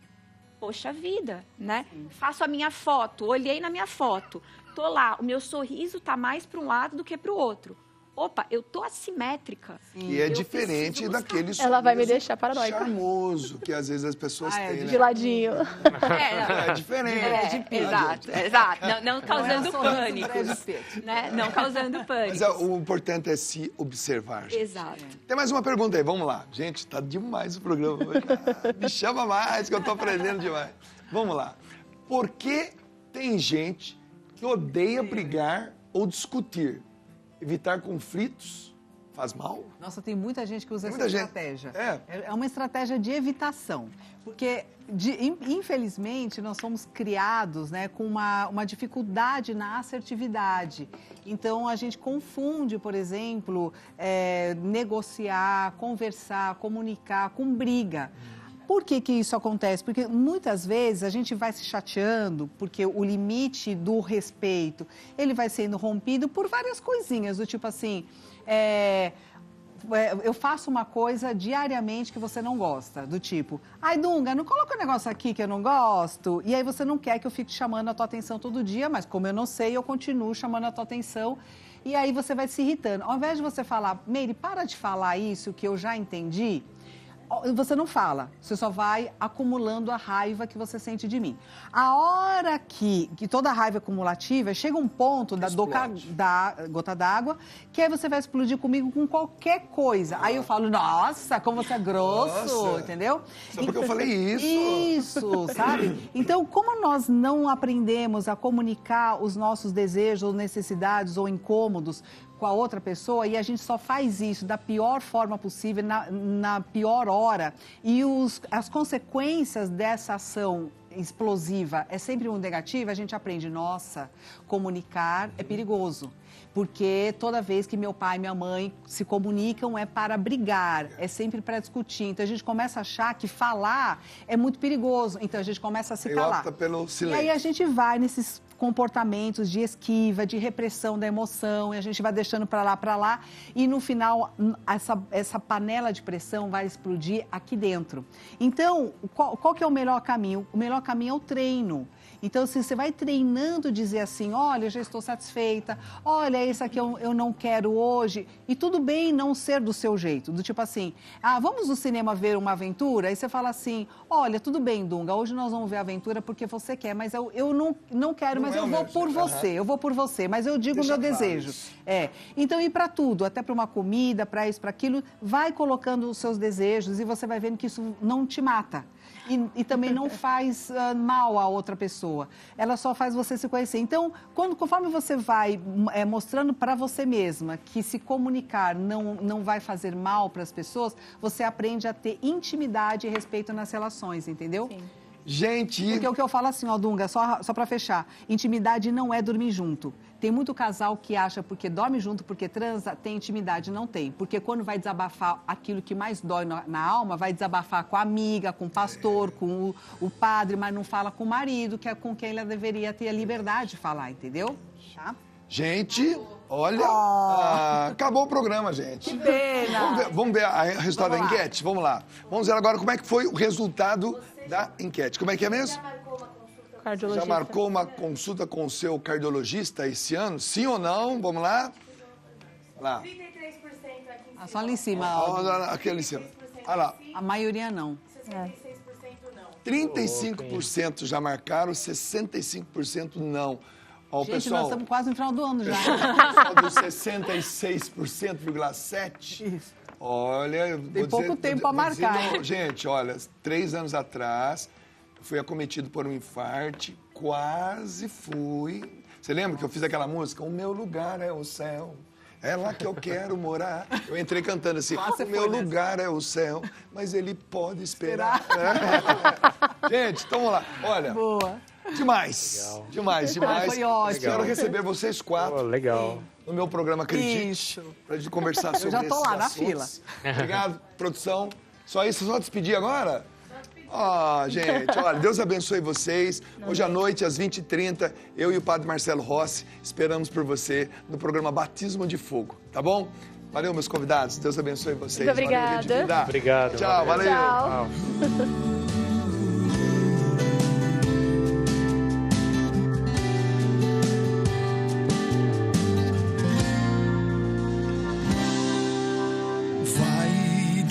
Poxa vida, né? Faço a minha foto, olhei na minha foto, tô lá, o meu sorriso tá mais para um lado do que para o outro. Opa, eu tô assimétrica. E é diferente daquele sorriso Ela vai me deixar paranoica. charmoso que às vezes as pessoas têm, De né? ladinho. É diferente. Exato. Não causando pânico. pânico. Né? Não causando pânico. Mas o importante é se observar. Gente. Exato. Tem mais uma pergunta aí, vamos lá. Gente, tá demais o programa hoje. Me chama mais, que eu tô aprendendo demais. Vamos lá. Por que tem gente que odeia brigar ou discutir? Evitar conflitos faz mal? Nossa, tem muita gente que usa Tem essa muita gente. estratégia. É uma estratégia de evitação. Porque, infelizmente, nós somos criados, né, com uma dificuldade na assertividade. Então, a gente confunde, por exemplo, negociar, conversar, comunicar com briga. Por que isso acontece? Porque muitas vezes a gente vai se chateando, porque o limite do respeito, ele vai sendo rompido por várias coisinhas, do tipo assim, eu faço uma coisa diariamente que você não gosta, do tipo, ai Dunga, não coloca um negócio aqui que eu não gosto, e aí você não quer que eu fique chamando a tua atenção todo dia, mas como eu não sei, eu continuo chamando a tua atenção, e aí você vai se irritando. Ao invés de você falar, Meire, para de falar isso que eu já entendi, você não fala, você só vai acumulando a raiva que você sente de mim. A hora que toda a raiva acumulativa, chega um ponto da gota d'água, que aí você vai explodir comigo com qualquer coisa. Aí eu falo, nossa, como você é grosso, Nossa. entendeu? Só porque eu falei isso. Isso, sabe? Então, como nós não aprendemos a comunicar os nossos desejos ou necessidades ou incômodos com a outra pessoa, e a gente só faz isso da pior forma possível, na pior hora, e as consequências dessa ação explosiva é sempre muito negativa, a gente aprende, nossa, comunicar é perigoso. Porque toda vez que meu pai e minha mãe se comunicam é para brigar, é sempre para discutir. Então a gente começa a achar que falar é muito perigoso, então a gente começa a se calar. Opta pelo silêncio. E aí a gente vai nesses comportamentos de esquiva, de repressão da emoção, e a gente vai deixando para lá, e no final essa panela de pressão vai explodir aqui dentro. Então, qual que é o melhor caminho? O melhor caminho é o treino. Então, assim, você vai treinando dizer assim, olha, eu já estou satisfeita, olha, esse aqui eu não quero hoje. E tudo bem não ser do seu jeito, do tipo assim, vamos no cinema ver uma aventura? Aí você fala assim, olha, tudo bem, Dunga, hoje nós vamos ver a aventura porque você quer, mas eu não quero, mas eu vou por você, eu vou por você, mas eu digo o meu desejo. Então, e para tudo, até para uma comida, para isso, para aquilo, vai colocando os seus desejos e você vai vendo que isso não te mata. E também não faz mal a outra pessoa. Ela só faz você se conhecer. Então, conforme você vai mostrando para você mesma que se comunicar não vai fazer mal para as pessoas, você aprende a ter intimidade e respeito nas relações, entendeu? Sim. Gente... Porque o que eu falo assim, ó, Dunga, só para fechar, intimidade não é dormir junto. Tem muito casal que acha porque dorme junto, porque transa, tem intimidade, não tem. Porque quando vai desabafar aquilo que mais dói na alma, vai desabafar com a amiga, com o pastor, com o padre, mas não fala com o marido, que é com quem ela deveria ter a liberdade de falar, entendeu? Tá? Gente, olha, acabou o programa, gente. Que pena! Vamos ver o resultado da enquete? Vamos lá. Vamos ver agora como é que foi o resultado da enquete. Como é que é mesmo? Já marcou uma consulta com o seu cardiologista esse ano? Sim ou não? Vamos lá? Lá. 33% aqui Só ali em cima. Aqui ali em cima. Olha lá. A maioria não. 66% não. 35% já marcaram, 65% não. Ó, o Gente, pessoal, nós estamos quase no final do ano já. o pessoal dos 66,7%. Olha, eu Tem pouco tempo para marcar. Gente, olha, 3 anos atrás, eu fui acometido por um infarte, quase fui. Você lembra que eu fiz aquela música? O meu lugar é o céu, é lá que eu quero morar. Eu entrei cantando assim, o meu lugar é o céu, mas ele pode esperar. Gente, então vamos lá. Olha, Boa. demais, demais. Foi ótimo. Quero receber vocês 4. Legal. No meu programa Acredite, Isso. pra gente conversar sobre já tô esses lá, na assuntos. Obrigado, produção. Só isso, só despedir agora? Gente, olha, Deus abençoe vocês. Hoje à noite, às 20h30, eu e o Padre Marcelo Rossi esperamos por você no programa Batismo de Fogo, tá bom? Valeu, meus convidados. Deus abençoe vocês. Muito obrigada. Valeu, Obrigado. Tchau, valeu. Tchau. Tchau.